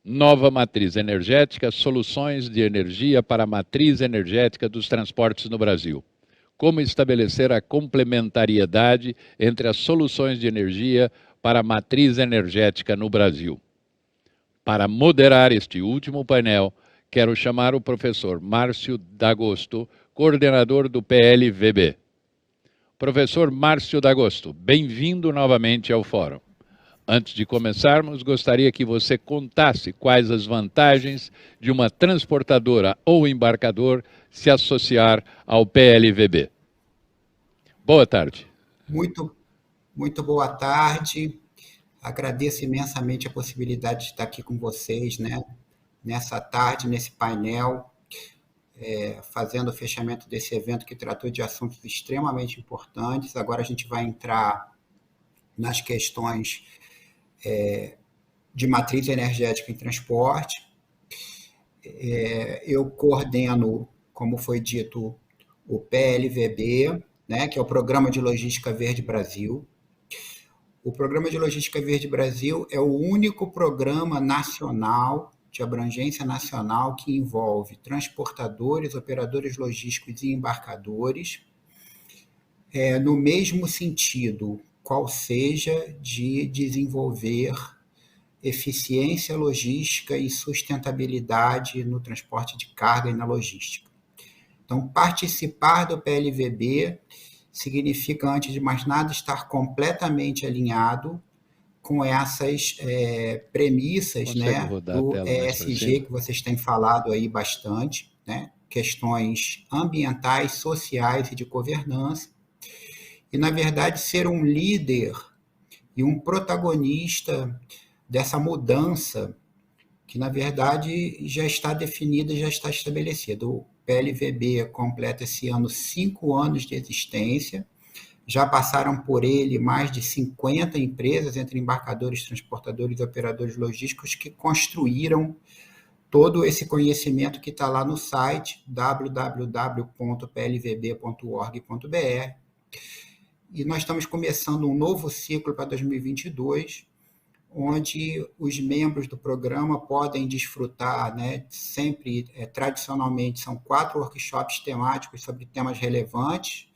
Nova matriz energética, soluções de energia para a matriz energética dos transportes no Brasil. Como estabelecer a complementariedade entre as soluções de energia para a matriz energética no Brasil. Para moderar este último painel, quero chamar o professor Márcio D'Agosto, coordenador do PLVB. Professor Márcio D'Agosto, bem-vindo novamente ao Fórum. Antes de começarmos, gostaria que você contasse quais as vantagens de uma transportadora ou embarcador se associar ao PLVB. Boa tarde. Muito boa tarde. Agradeço imensamente a possibilidade de estar aqui com vocês, né? Nessa tarde, nesse painel, fazendo o fechamento desse evento que tratou de assuntos extremamente importantes. Agora a gente vai entrar nas questões de matriz energética em transporte. Eu coordeno, como foi dito, o PLVB, né, que é o Programa de Logística Verde Brasil. O Programa de Logística Verde Brasil é o único programa nacional, de abrangência nacional, que envolve transportadores, operadores logísticos e embarcadores, no mesmo sentido, qual seja de desenvolver eficiência logística e sustentabilidade no transporte de carga e na logística. Então, participar do PLVB significa, antes de mais nada, estar completamente alinhado com essas premissas, né, do ESG que vocês têm falado aí bastante, né, questões ambientais, sociais e de governança, e, na verdade, ser um líder e um protagonista dessa mudança que, na verdade, já está definida, já está estabelecida. O PLVB completa esse ano 5 anos de existência, já passaram por ele mais de 50 empresas, entre embarcadores, transportadores e operadores logísticos, que construíram todo esse conhecimento que está lá no site www.plvb.org.br. E nós estamos começando um novo ciclo para 2022, onde os membros do programa podem desfrutar, né, sempre, tradicionalmente, são 4 workshops temáticos sobre temas relevantes,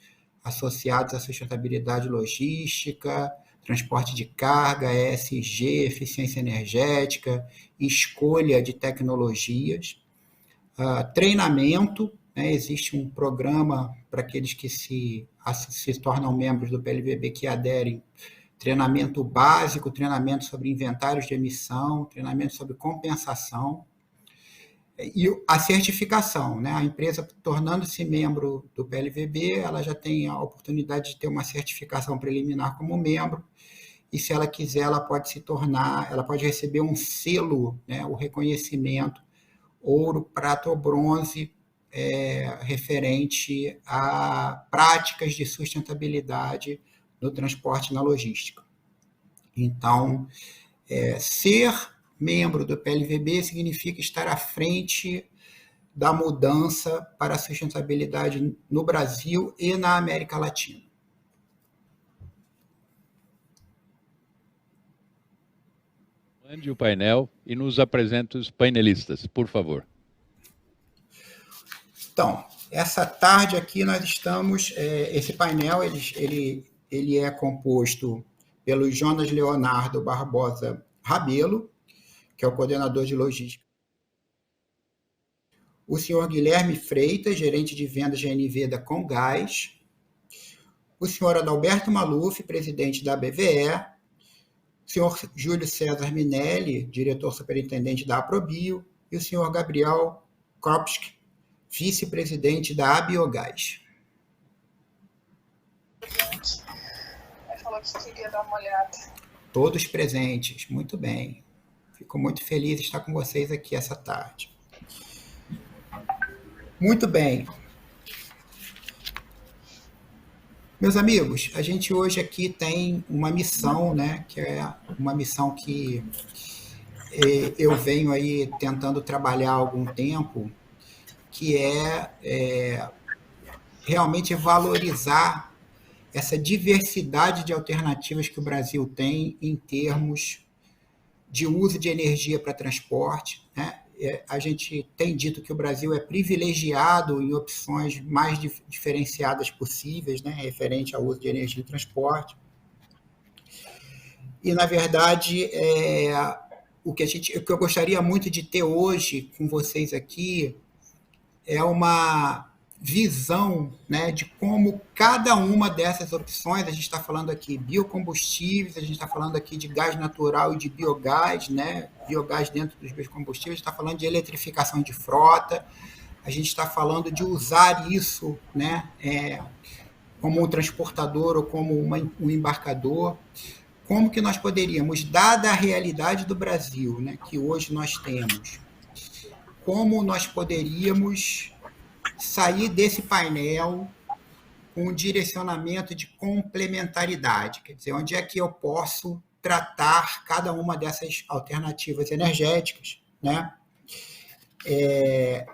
associados à sustentabilidade logística, transporte de carga, ESG, eficiência energética, escolha de tecnologias, treinamento, né, existe um programa para aqueles que se tornam membros do PLVB, que aderem, treinamento básico, treinamento sobre inventários de emissão, treinamento sobre compensação e a certificação, né? A empresa, tornando-se membro do PLVB, ela já tem a oportunidade de ter uma certificação preliminar como membro, e se ela quiser, ela pode se tornar, ela pode receber um selo, né, o reconhecimento ouro, prata ou bronze, referente a práticas de sustentabilidade no transporte e na logística. Então, ser membro do PLVB significa estar à frente da mudança para a sustentabilidade no Brasil e na América Latina. Mande o painel e nos apresente os painelistas, por favor. Então, essa tarde aqui nós estamos, esse painel ele é composto pelo Jonas Leonardo Barbosa Rabelo, que é o coordenador de logística. O senhor Guilherme Freitas, gerente de vendas GNV da Comgás. O senhor Adalberto Maluf, presidente da BVE. O senhor Júlio César Minelli, diretor superintendente da Aprobio. E o senhor Gabriel Kropski, vice-presidente da Abiogás. Falou que queria dar uma olhada. Todos presentes, muito bem. Fico muito feliz de estar com vocês aqui essa tarde. Muito bem. Meus amigos, a gente hoje aqui tem uma missão, né, que é uma missão que eu venho aí tentando trabalhar há algum tempo, que é realmente valorizar essa diversidade de alternativas que o Brasil tem em termos de uso de energia para transporte, né? A gente tem dito que o Brasil é privilegiado em opções mais diferenciadas possíveis, né, referente ao uso de energia e transporte. E, na verdade, o que eu gostaria muito de ter hoje com vocês aqui é uma visão, né, de como cada uma dessas opções, a gente está falando aqui biocombustíveis, a gente está falando aqui de gás natural e de biogás, né, biogás dentro dos biocombustíveis, a gente está falando de eletrificação de frota, a gente está falando de usar isso, né, como um transportador ou como um embarcador. Como que nós poderíamos, dada a realidade do Brasil, né, que hoje nós temos, como nós poderíamos sair desse painel com um direcionamento de complementaridade, quer dizer, onde é que eu posso tratar cada uma dessas alternativas energéticas, né,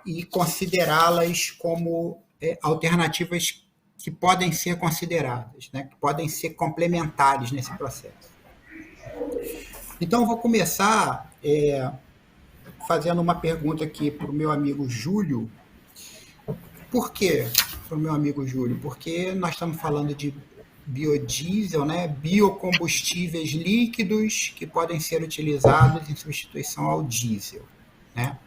e considerá-las como alternativas que podem ser consideradas, né, que podem ser complementares nesse processo. Então, eu vou começar fazendo uma pergunta aqui para o meu amigo Júlio. Por quê para o meu amigo Júlio? Porque nós estamos falando de biodiesel, né, biocombustíveis líquidos que podem ser utilizados em substituição ao diesel, né?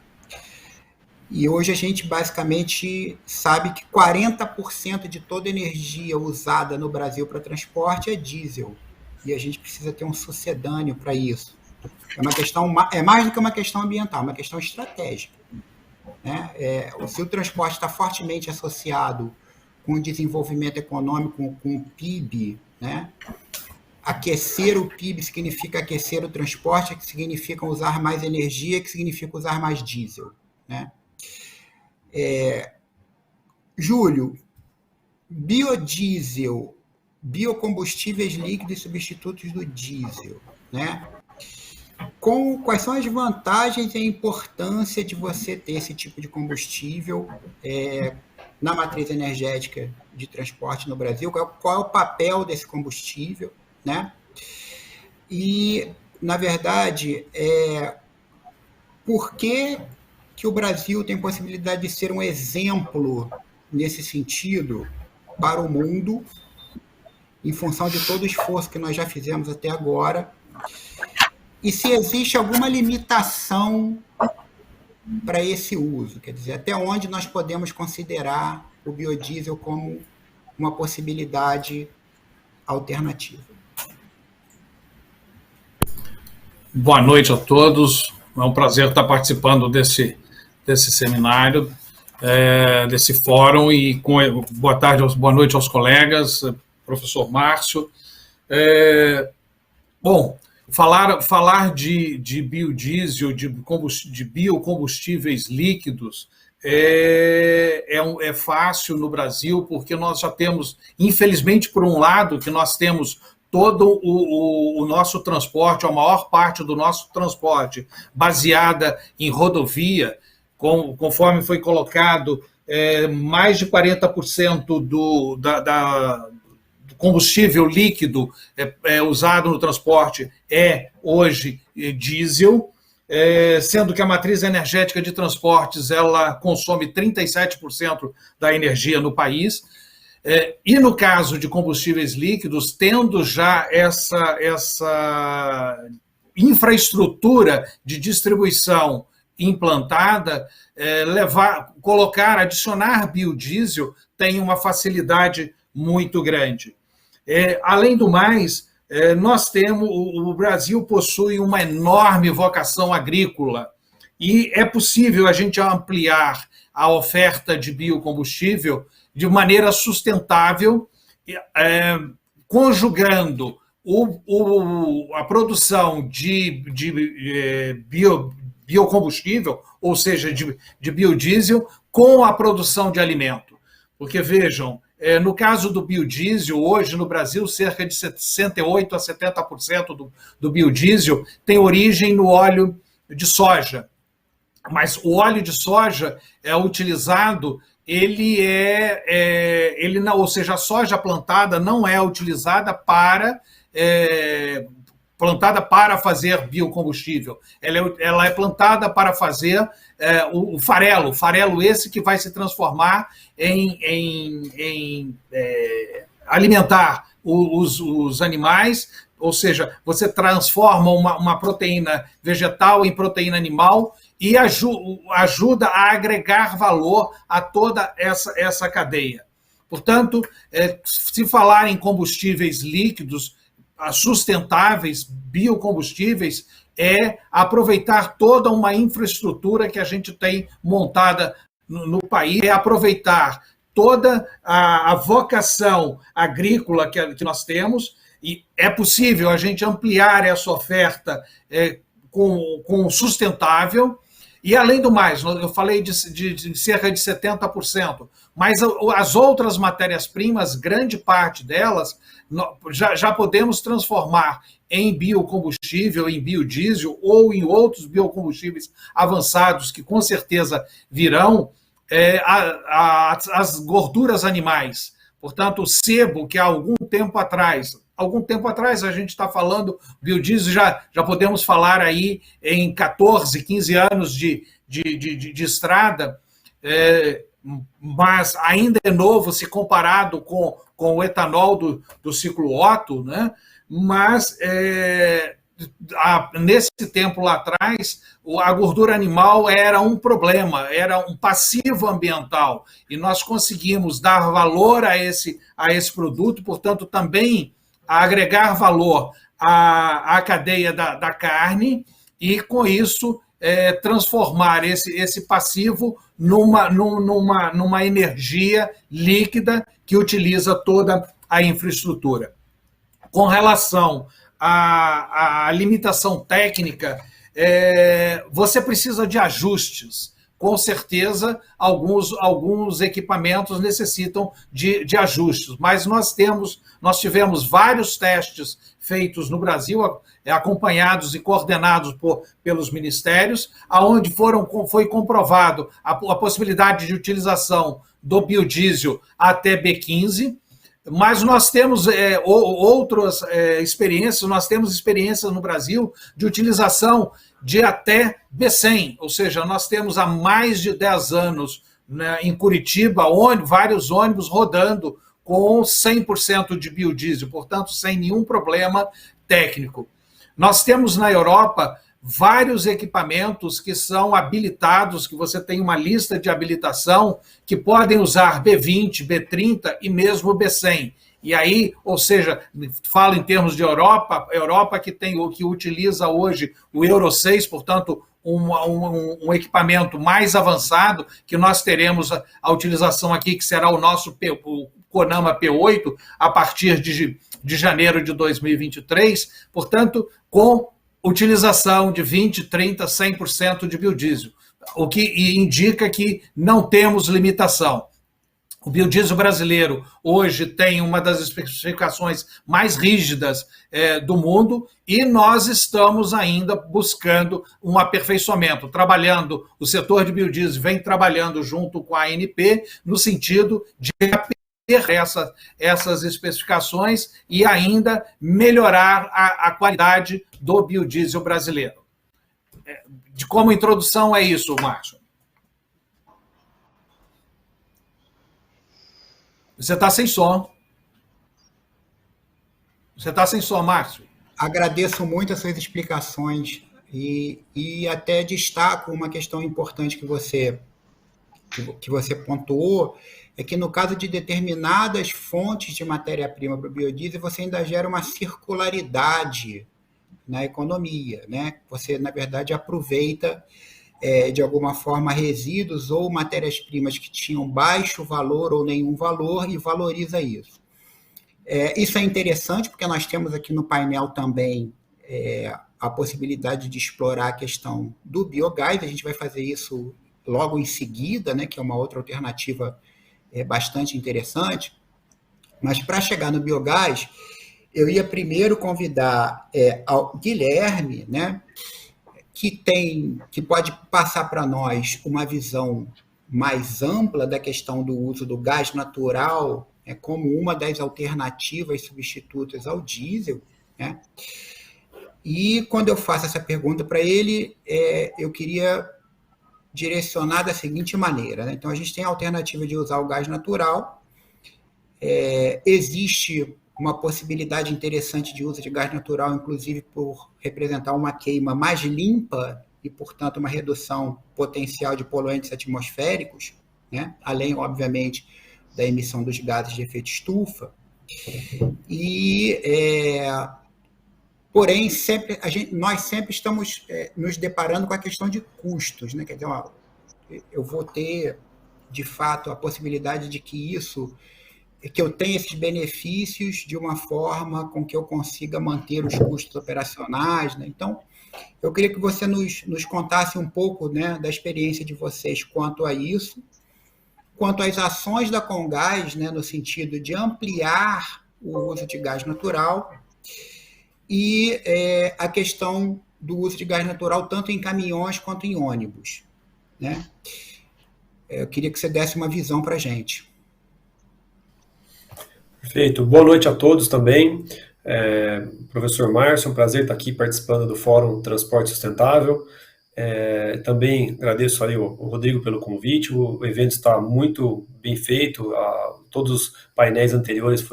E hoje a gente basicamente sabe que 40% de toda energia usada no Brasil para transporte é diesel. E a gente precisa ter um sucedâneo para isso. É mais do que uma questão ambiental, é uma questão estratégica, né? Se o transporte está fortemente associado com o desenvolvimento econômico, com o PIB, né? Aquecer o PIB significa aquecer o transporte, que significa usar mais energia, que significa usar mais diesel, né? Júlio, biodiesel, biocombustíveis líquidos substitutos do diesel, né? Quais são as vantagens e a importância de você ter esse tipo de combustível na matriz energética de transporte no Brasil? Qual é o papel desse combustível, né? E, na verdade, por que o Brasil tem possibilidade de ser um exemplo nesse sentido para o mundo, em função de todo o esforço que nós já fizemos até agora, e se existe alguma limitação para esse uso, quer dizer, até onde nós podemos considerar o biodiesel como uma possibilidade alternativa. Boa noite a todos, é um prazer estar participando desse seminário, desse fórum, e boa tarde, boa noite aos colegas, professor Márcio. Bom, falar de biodiesel, de biocombustíveis líquidos, é fácil no Brasil, porque nós já temos, infelizmente, por um lado, que nós temos todo o nosso transporte, a maior parte do nosso transporte, baseada em rodovia, conforme foi colocado, mais de 40% do combustível líquido usado no transporte hoje diesel, sendo que a matriz energética de transportes ela consome 37% da energia no país. E no caso de combustíveis líquidos, tendo já essa infraestrutura de distribuição implantada, adicionar biodiesel tem uma facilidade muito grande. Além do mais, o Brasil possui uma enorme vocação agrícola e é possível a gente ampliar a oferta de biocombustível de maneira sustentável, conjugando a produção de biocombustível, ou seja, de biodiesel, com a produção de alimento. Porque, vejam, no caso do biodiesel, hoje no Brasil, cerca de 68% a 70% do biodiesel tem origem no óleo de soja. Mas o óleo de soja é utilizado, ou seja, a soja plantada não é utilizada para plantada para fazer biocombustível. Ela é plantada para fazer o farelo esse que vai se transformar em alimentar os animais, ou seja, você transforma uma proteína vegetal em proteína animal e ajuda a agregar valor a toda essa cadeia. Portanto, se falar em combustíveis líquidos sustentáveis, biocombustíveis, é aproveitar toda uma infraestrutura que a gente tem montada no país, é aproveitar toda a vocação agrícola que nós temos, e é possível a gente ampliar essa oferta com sustentável. E, além do mais, eu falei de cerca de 70%, mas as outras matérias-primas, grande parte delas, já podemos transformar em biocombustível, em biodiesel ou em outros biocombustíveis avançados que, com certeza, virão, as gorduras animais. Portanto, o sebo, que há algum tempo atrás a gente está falando, biodiesel já podemos falar aí em 14, 15 anos de estrada, mas ainda é novo se comparado com o etanol do ciclo Otto, né? Mas nesse tempo lá atrás, a gordura animal era um problema, era um passivo ambiental, e nós conseguimos dar valor a esse produto, portanto, também agregar valor à cadeia da carne e, com isso, transformar esse passivo numa energia líquida que utiliza toda a infraestrutura. Com relação à limitação técnica, você precisa de ajustes. Com certeza, alguns equipamentos necessitam de ajustes, mas nós tivemos vários testes feitos no Brasil, acompanhados e coordenados pelos ministérios, onde foi comprovado a possibilidade de utilização do biodiesel até B15, mas nós temos outras experiências, nós temos experiências no Brasil de utilização de até B100, ou seja, nós temos há mais de 10 anos, né, em Curitiba, vários ônibus rodando com 100% de biodiesel, portanto, sem nenhum problema técnico. Nós temos na Europa vários equipamentos que são habilitados, que você tem uma lista de habilitação, que podem usar B20, B30 e mesmo B100. E aí, ou seja, falo em termos de Europa que utiliza hoje o Euro 6, portanto, um equipamento mais avançado, que nós teremos a utilização aqui, que será o nosso o CONAMA P8, a partir de janeiro de 2023, portanto, com utilização de 20%, 30%, 100% de biodiesel, o que indica que não temos limitação. O biodiesel brasileiro hoje tem uma das especificações mais rígidas do mundo, e nós estamos ainda buscando um aperfeiçoamento, o setor de biodiesel vem trabalhando junto com a ANP no sentido de essas especificações e ainda melhorar a qualidade do biodiesel brasileiro. Como introdução é isso, Márcio. Você está sem som. Você está sem som, Márcio. Agradeço muito as suas explicações e até destaco uma questão importante que você pontuou, é que no caso de determinadas fontes de matéria-prima para o biodiesel, você ainda gera uma circularidade na economia, né? Você, na verdade, aproveita de alguma forma resíduos ou matérias-primas que tinham baixo valor ou nenhum valor e valoriza isso. Isso é interessante porque nós temos aqui no painel também a possibilidade de explorar a questão do biogás. A gente vai fazer isso logo em seguida, né, que é uma outra alternativa bastante interessante. Mas para chegar no biogás, eu ia primeiro convidar ao Guilherme, né, que pode passar para nós uma visão mais ampla da questão do uso do gás natural como uma das alternativas substitutas ao diesel, né? E quando eu faço essa pergunta para ele, eu queria direcionar da seguinte maneira, né? Então, a gente tem a alternativa de usar o gás natural. Existe uma possibilidade interessante de uso de gás natural, inclusive por representar uma queima mais limpa e, portanto, uma redução potencial de poluentes atmosféricos, né? Além, obviamente, da emissão dos gases de efeito estufa. Porém, nós sempre estamos nos deparando com a questão de custos, né? Quer dizer, eu vou ter, de fato, a possibilidade de que eu tenha esses benefícios de uma forma com que eu consiga manter os custos operacionais, né? Então, eu queria que você nos contasse um pouco, né, da experiência de vocês quanto a isso, quanto às ações da Comgás, né, no sentido de ampliar o uso de gás natural, e a questão do uso de gás natural tanto em caminhões quanto em ônibus, né? Eu queria que você desse uma visão para a gente. Perfeito. Boa noite a todos também. Professor Márcio, um prazer estar aqui participando do Fórum Transporte Sustentável. Também agradeço aí o Rodrigo pelo convite. O evento está muito bem feito. Todos os painéis anteriores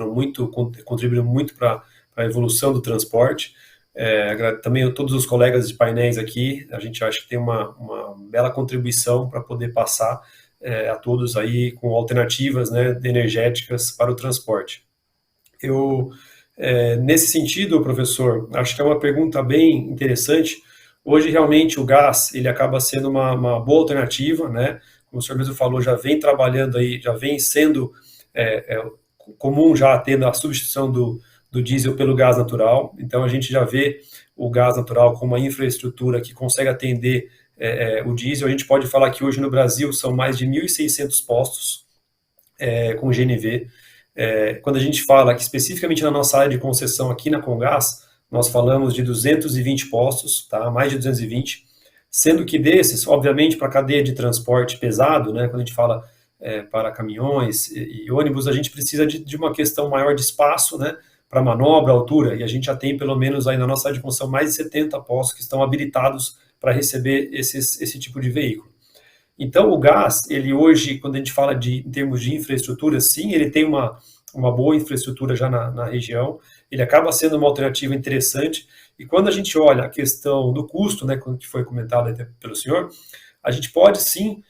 contribuíram muito para a evolução do transporte. Também todos os colegas de painéis aqui, a gente acha que tem uma bela contribuição para poder passar a todos aí com alternativas, né, energéticas para o transporte. Nesse sentido, professor, acho que é uma pergunta bem interessante. Hoje, realmente, o gás, ele acaba sendo uma boa alternativa, né? Como o senhor mesmo falou, já vem trabalhando aí, já vem sendo comum já tendo a substituição do diesel pelo gás natural. Então, a gente já vê o gás natural como uma infraestrutura que consegue atender o diesel. A gente pode falar que hoje no Brasil são mais de 1.600 postos com GNV. Quando a gente fala que especificamente na nossa área de concessão aqui na Comgás, nós falamos de 220 postos, tá? Mais de 220, sendo que desses, obviamente, para a cadeia de transporte pesado, né, quando a gente fala para caminhões e ônibus, a gente precisa de uma questão maior de espaço, né, para manobra, altura, e a gente já tem pelo menos aí na nossa área de concessão mais de 70 postos que estão habilitados para receber esse tipo de veículo. Então, o gás, ele hoje, quando a gente fala em termos de infraestrutura, sim, ele tem uma boa infraestrutura já na região, ele acaba sendo uma alternativa interessante, e quando a gente olha a questão do custo, né, que foi comentado até pelo senhor, a gente pode sim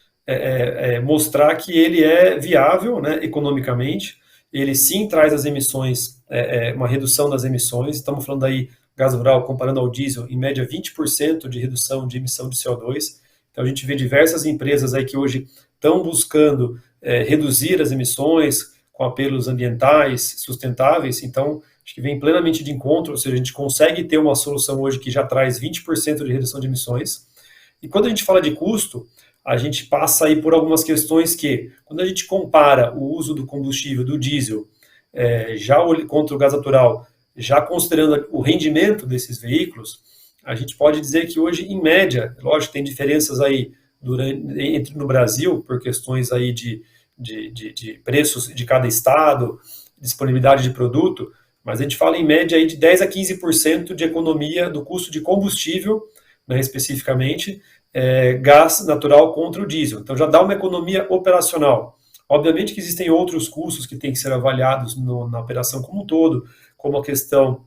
mostrar que ele é viável, né, economicamente, ele sim traz as emissões, uma redução das emissões, estamos falando aí, gás rural, comparando ao diesel, em média 20% de redução de emissão de CO2, então a gente vê diversas empresas aí que hoje estão buscando reduzir as emissões com apelos ambientais sustentáveis, então acho que vem plenamente de encontro, ou seja, a gente consegue ter uma solução hoje que já traz 20% de redução de emissões. E quando a gente fala de custo, a gente passa aí por algumas questões que, quando a gente compara o uso do combustível, do diesel, já contra o gás natural, já considerando o rendimento desses veículos, a gente pode dizer que hoje, em média, lógico, tem diferenças aí no Brasil, por questões aí de preços de cada estado, disponibilidade de produto, mas a gente fala em média aí de 10 a 15% de economia do custo de combustível, né, especificamente, gás natural contra o diesel. Então já dá uma economia operacional. Obviamente que existem outros custos que têm que ser avaliados na operação como um todo, como a questão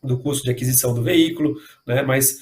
do custo de aquisição do veículo, né, mas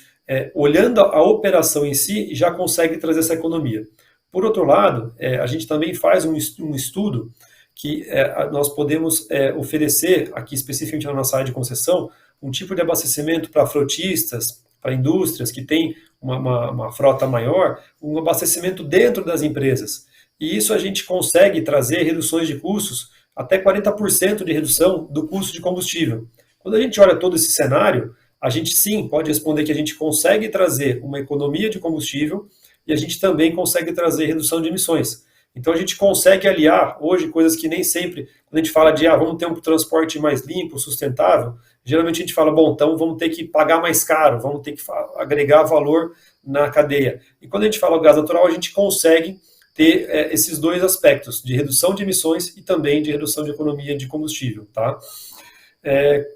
olhando a operação em si, já consegue trazer essa economia. Por outro lado, a gente também faz um estudo que nós podemos oferecer, aqui especificamente na nossa área de concessão, um tipo de abastecimento para frotistas, para indústrias que têm uma frota maior, um abastecimento dentro das empresas. E isso a gente consegue trazer reduções de custos, até 40% de redução do custo de combustível. Quando a gente olha todo esse cenário, a gente sim pode responder que a gente consegue trazer uma economia de combustível e a gente também consegue trazer redução de emissões. Então a gente consegue aliar hoje coisas que nem sempre, quando a gente fala de vamos ter um transporte mais limpo, sustentável, geralmente a gente fala, bom, então vamos ter que pagar mais caro, vamos ter que agregar valor na cadeia. E quando a gente fala do gás natural, a gente consegue ter esses dois aspectos, de redução de emissões e também de redução de economia de combustível, tá?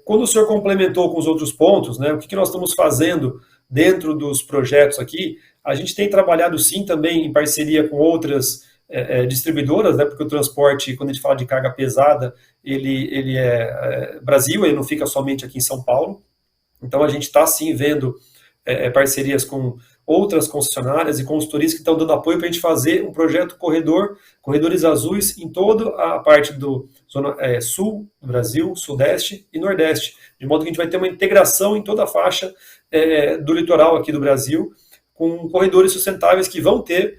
Quando o senhor complementou com os outros pontos, né, o que nós estamos fazendo dentro dos projetos aqui, a gente tem trabalhado sim também em parceria com outras distribuidoras, né, porque o transporte, quando a gente fala de carga pesada, ele é Brasil, ele não fica somente aqui em São Paulo. Então a gente está sim vendo parcerias com outras concessionárias e consultorias que estão dando apoio para a gente fazer um projeto corredores azuis em toda a parte do sul do Brasil, sudeste e nordeste, de modo que a gente vai ter uma integração em toda a faixa do litoral aqui do Brasil, com corredores sustentáveis que vão ter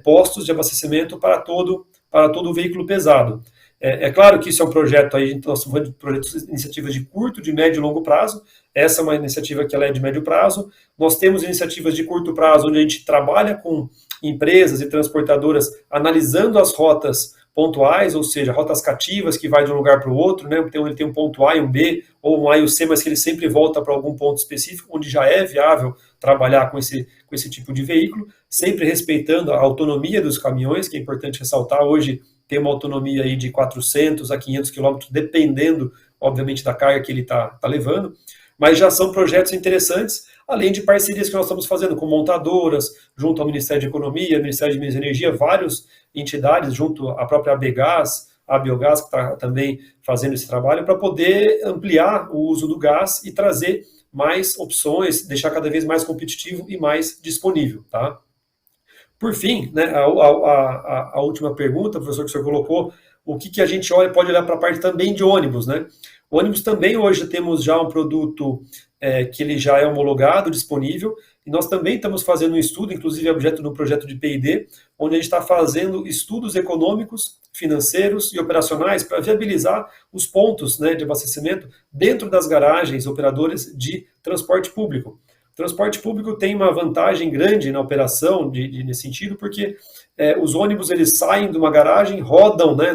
postos de abastecimento para todo o veículo pesado. É claro que isso é um projeto, aí nós estamos falando de projetos, iniciativas de curto, de médio e longo prazo. Essa é uma iniciativa que ela é de médio prazo. Nós temos iniciativas de curto prazo, onde a gente trabalha com empresas e transportadoras analisando as rotas pontuais, ou seja, rotas cativas que vai de um lugar para o outro, né? Então ele tem um ponto A e um B, ou um A e um C, mas que ele sempre volta para algum ponto específico, onde já é viável trabalhar com esse tipo de veículo, sempre respeitando a autonomia dos caminhões, que é importante ressaltar. Hoje tem uma autonomia aí de 400 a 500 quilômetros, dependendo, obviamente, da carga que ele está levando, mas já são projetos interessantes, além de parcerias que nós estamos fazendo com montadoras, junto ao Ministério de Economia, Ministério de Minas e Energia, várias entidades, junto à própria ABGás, a Biogás, que está também fazendo esse trabalho, para poder ampliar o uso do gás e trazer mais opções, deixar cada vez mais competitivo e mais disponível, tá? Por fim, né, a última pergunta, professor, que o senhor colocou, o que a gente pode olhar para a parte também de ônibus, né? O ônibus também, hoje, temos já um produto que ele já é homologado, disponível, e nós também estamos fazendo um estudo, inclusive objeto do projeto de P&D, onde a gente está fazendo estudos econômicos, financeiros e operacionais para viabilizar os pontos, né, de abastecimento dentro das garagens operadoras de transporte público. O transporte público tem uma vantagem grande na operação nesse sentido, porque os ônibus eles saem de uma garagem, rodam, né,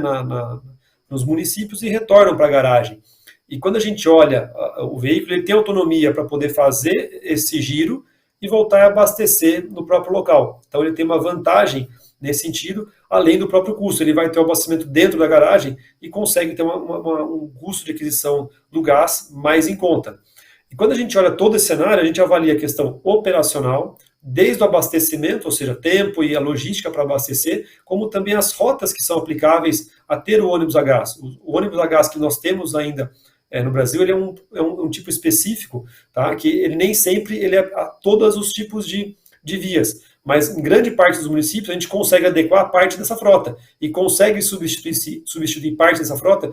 nos municípios e retornam para a garagem. E quando a gente olha o veículo, ele tem autonomia para poder fazer esse giro e voltar a abastecer no próprio local. Então ele tem uma vantagem nesse sentido, além do próprio custo. Ele vai ter o abastecimento dentro da garagem e consegue ter um custo de aquisição do gás mais em conta. E quando a gente olha todo esse cenário, a gente avalia a questão operacional, desde o abastecimento, ou seja, tempo e a logística para abastecer, como também as rotas que são aplicáveis a ter o ônibus a gás. O ônibus a gás que nós temos ainda no Brasil, ele é um tipo específico, tá? Que ele nem sempre ele é a todos os tipos de vias, mas em grande parte dos municípios a gente consegue adequar parte dessa frota e consegue substituir parte dessa frota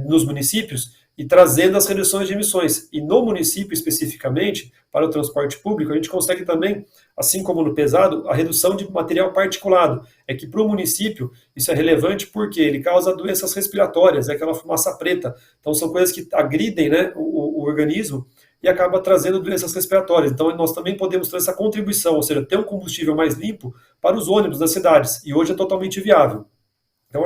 nos municípios e trazendo as reduções de emissões. E no município, especificamente, para o transporte público, a gente consegue também, assim como no pesado, a redução de material particulado. É que para o município isso é relevante porque ele causa doenças respiratórias, é aquela fumaça preta. Então são coisas que agridem, né, o organismo e acaba trazendo doenças respiratórias. Então nós também podemos ter essa contribuição, ou seja, ter um combustível mais limpo para os ônibus das cidades. E hoje é totalmente viável. Então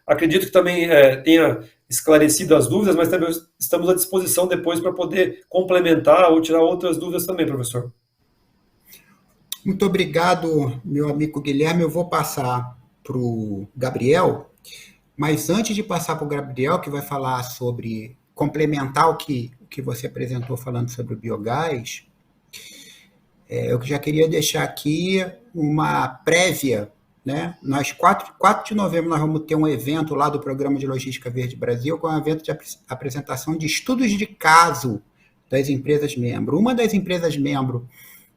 acredito que também tenha esclarecido as dúvidas, mas também estamos à disposição depois para poder complementar ou tirar outras dúvidas também, professor. Muito obrigado, meu amigo Guilherme. Eu vou passar para o Gabriel, mas antes de passar para o Gabriel, que vai falar sobre, complementar o que você apresentou falando sobre o biogás, eu já queria deixar aqui uma prévia, né? Nós, 4 de novembro, nós vamos ter um evento lá do Programa de Logística Verde Brasil, com um evento de apresentação de estudos de caso das empresas membro. Uma das empresas membro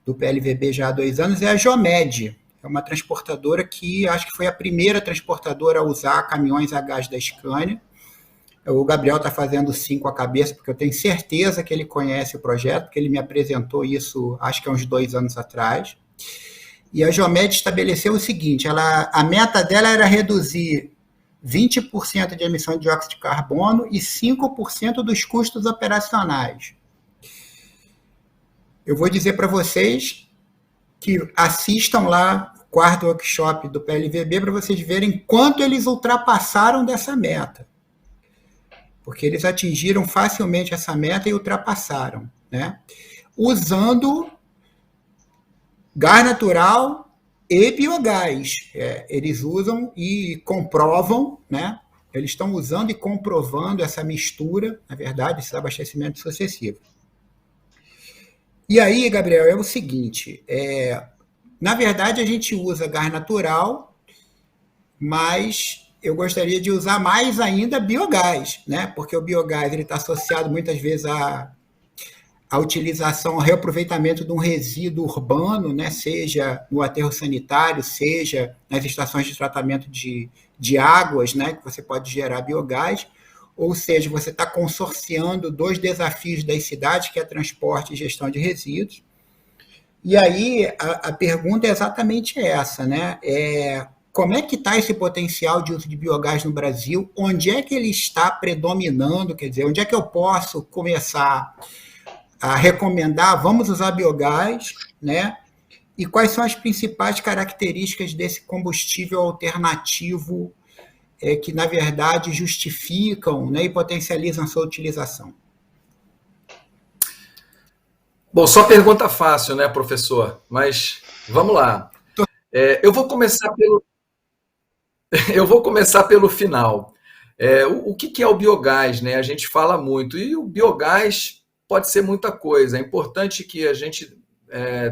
do PLVB já há 2 anos é a Jomed, é uma transportadora que acho que foi a primeira transportadora a usar caminhões a gás da Scania. O Gabriel está fazendo sim com a cabeça, porque eu tenho certeza que ele conhece o projeto, porque ele me apresentou isso, acho que há uns 2 anos atrás. E a Jomed estabeleceu o seguinte, a meta dela era reduzir 20% de emissão de dióxido de carbono e 5% dos custos operacionais. Eu vou dizer para vocês que assistam lá o 4º workshop do PLVB para vocês verem quanto eles ultrapassaram dessa meta. Porque eles atingiram facilmente essa meta e ultrapassaram, né? Usando gás natural e biogás. Eles usam e comprovam, né, eles estão usando e comprovando essa mistura, na verdade, esses abastecimentos sucessivos. E aí, Gabriel, é o seguinte, na verdade a gente usa gás natural, mas eu gostaria de usar mais ainda biogás, né? Porque o biogás está associado muitas vezes à utilização, ao reaproveitamento de um resíduo urbano, né? Seja no aterro sanitário, seja nas estações de tratamento de águas, né? Que você pode gerar biogás. Ou seja, você está consorciando dois desafios das cidades, que é transporte e gestão de resíduos. E aí a pergunta é exatamente essa, né? Como é que está esse potencial de uso de biogás no Brasil? Onde é que ele está predominando? Quer dizer, onde é que eu posso começar a recomendar, vamos usar biogás, né? E quais são as principais características desse combustível alternativo que, na verdade, justificam, né, e potencializam a sua utilização? Bom, só pergunta fácil, né, professor? Mas vamos lá. Eu vou começar pelo final. O que é o biogás, né? A gente fala muito. E o biogás pode ser muita coisa. É importante que a gente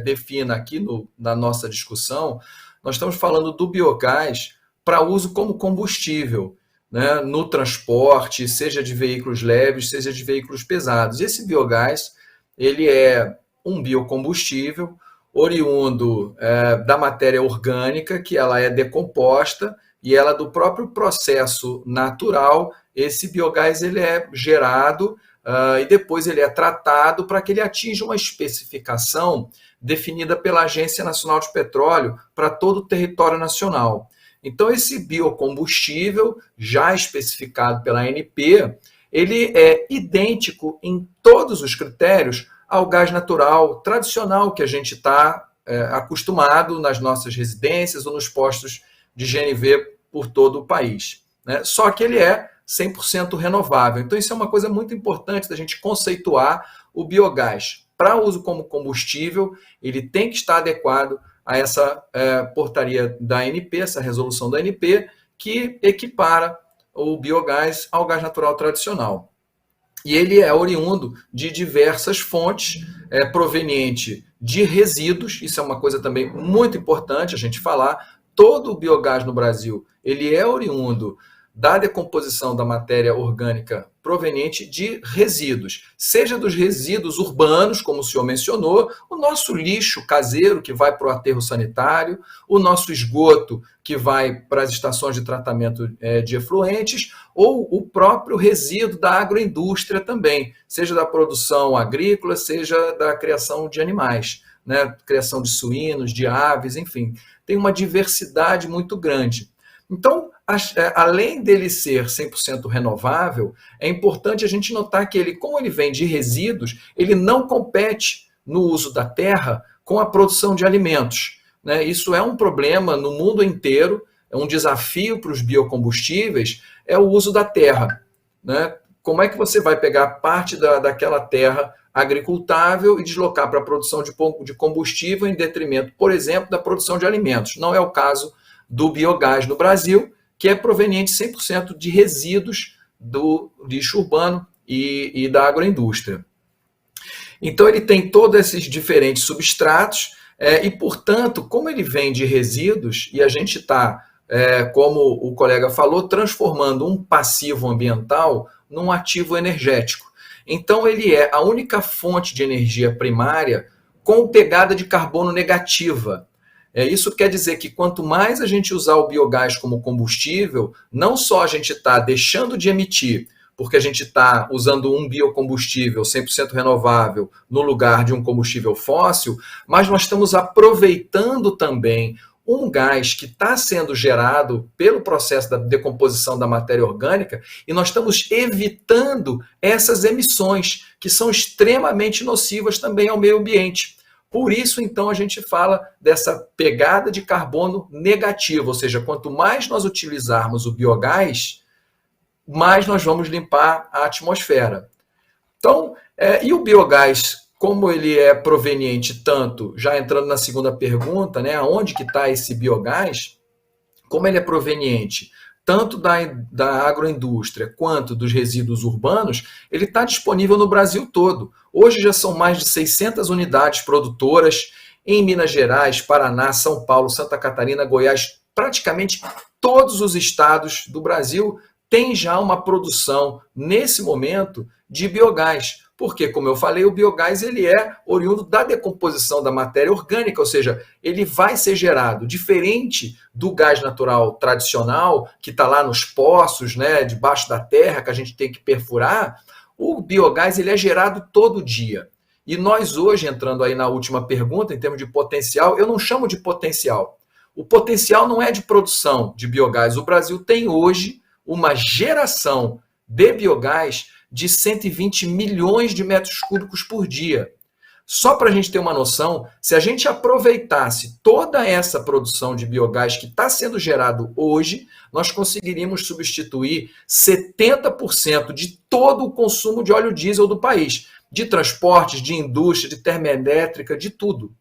defina aqui na nossa discussão. Nós estamos falando do biogás para uso como combustível, né, no transporte, seja de veículos leves, seja de veículos pesados. Esse biogás, ele é um biocombustível oriundo da matéria orgânica, que ela é decomposta, e ela, do próprio processo natural, esse biogás ele é gerado e depois ele é tratado para que ele atinja uma especificação definida pela Agência Nacional de Petróleo para todo o território nacional. Então, esse biocombustível, já especificado pela ANP, ele é idêntico em todos os critérios ao gás natural tradicional que a gente está acostumado nas nossas residências ou nos postos de GNV por todo o país, né? Só que ele é 100% renovável. Então, isso é uma coisa muito importante da gente conceituar o biogás. Para uso como combustível, ele tem que estar adequado a essa portaria da ANP, essa resolução da ANP, que equipara o biogás ao gás natural tradicional. E ele é oriundo de diversas fontes, proveniente de resíduos, isso é uma coisa também muito importante a gente falar. Todo o biogás no Brasil, ele é oriundo da decomposição da matéria orgânica proveniente de resíduos, seja dos resíduos urbanos, como o senhor mencionou, o nosso lixo caseiro que vai para o aterro sanitário, o nosso esgoto que vai para as estações de tratamento de efluentes, ou o próprio resíduo da agroindústria também, seja da produção agrícola, seja da criação de animais, né? Criação de suínos, de aves, enfim, tem uma diversidade muito grande. Então, além dele ser 100% renovável, é importante a gente notar que ele, como ele vem de resíduos, ele não compete no uso da terra com a produção de alimentos, né? Isso é um problema no mundo inteiro, é um desafio para os biocombustíveis, é o uso da terra, né? Como é que você vai pegar parte daquela terra agricultável e deslocar para a produção de combustível em detrimento, por exemplo, da produção de alimentos? Não é o caso do biogás no Brasil, que é proveniente 100% de resíduos do lixo urbano e da agroindústria. Então, ele tem todos esses diferentes substratos e, portanto, como ele vem de resíduos, e a gente está, como o colega falou, transformando um passivo ambiental num ativo energético. Então, ele é a única fonte de energia primária com pegada de carbono negativa. Isso quer dizer que quanto mais a gente usar o biogás como combustível, não só a gente está deixando de emitir, porque a gente está usando um biocombustível 100% renovável no lugar de um combustível fóssil, mas nós estamos aproveitando também um gás que está sendo gerado pelo processo da decomposição da matéria orgânica e nós estamos evitando essas emissões que são extremamente nocivas também ao meio ambiente. Por isso, então, a gente fala dessa pegada de carbono negativa, ou seja, quanto mais nós utilizarmos o biogás, mais nós vamos limpar a atmosfera. Então, e o biogás, como ele é proveniente tanto, já entrando na segunda pergunta, né, aonde que está esse biogás, como ele é proveniente tanto da agroindústria quanto dos resíduos urbanos, ele está disponível no Brasil todo. Hoje já são mais de 600 unidades produtoras em Minas Gerais, Paraná, São Paulo, Santa Catarina, Goiás, praticamente todos os estados do Brasil têm já uma produção, nesse momento, de biogás. Porque, como eu falei, o biogás ele é oriundo da decomposição da matéria orgânica, ou seja, ele vai ser gerado diferente do gás natural tradicional, que está lá nos poços, né, debaixo da terra, que a gente tem que perfurar. O biogás ele é gerado todo dia. E nós hoje, entrando aí na última pergunta, em termos de potencial, eu não chamo de potencial. O potencial não é de produção de biogás. O Brasil tem hoje uma geração de biogás de 120 milhões de metros cúbicos por dia. Só para a gente ter uma noção, se a gente aproveitasse toda essa produção de biogás que está sendo gerado hoje, nós conseguiríamos substituir 70% de todo o consumo de óleo diesel do país, de transportes, de indústria, de termoelétrica, de tudo.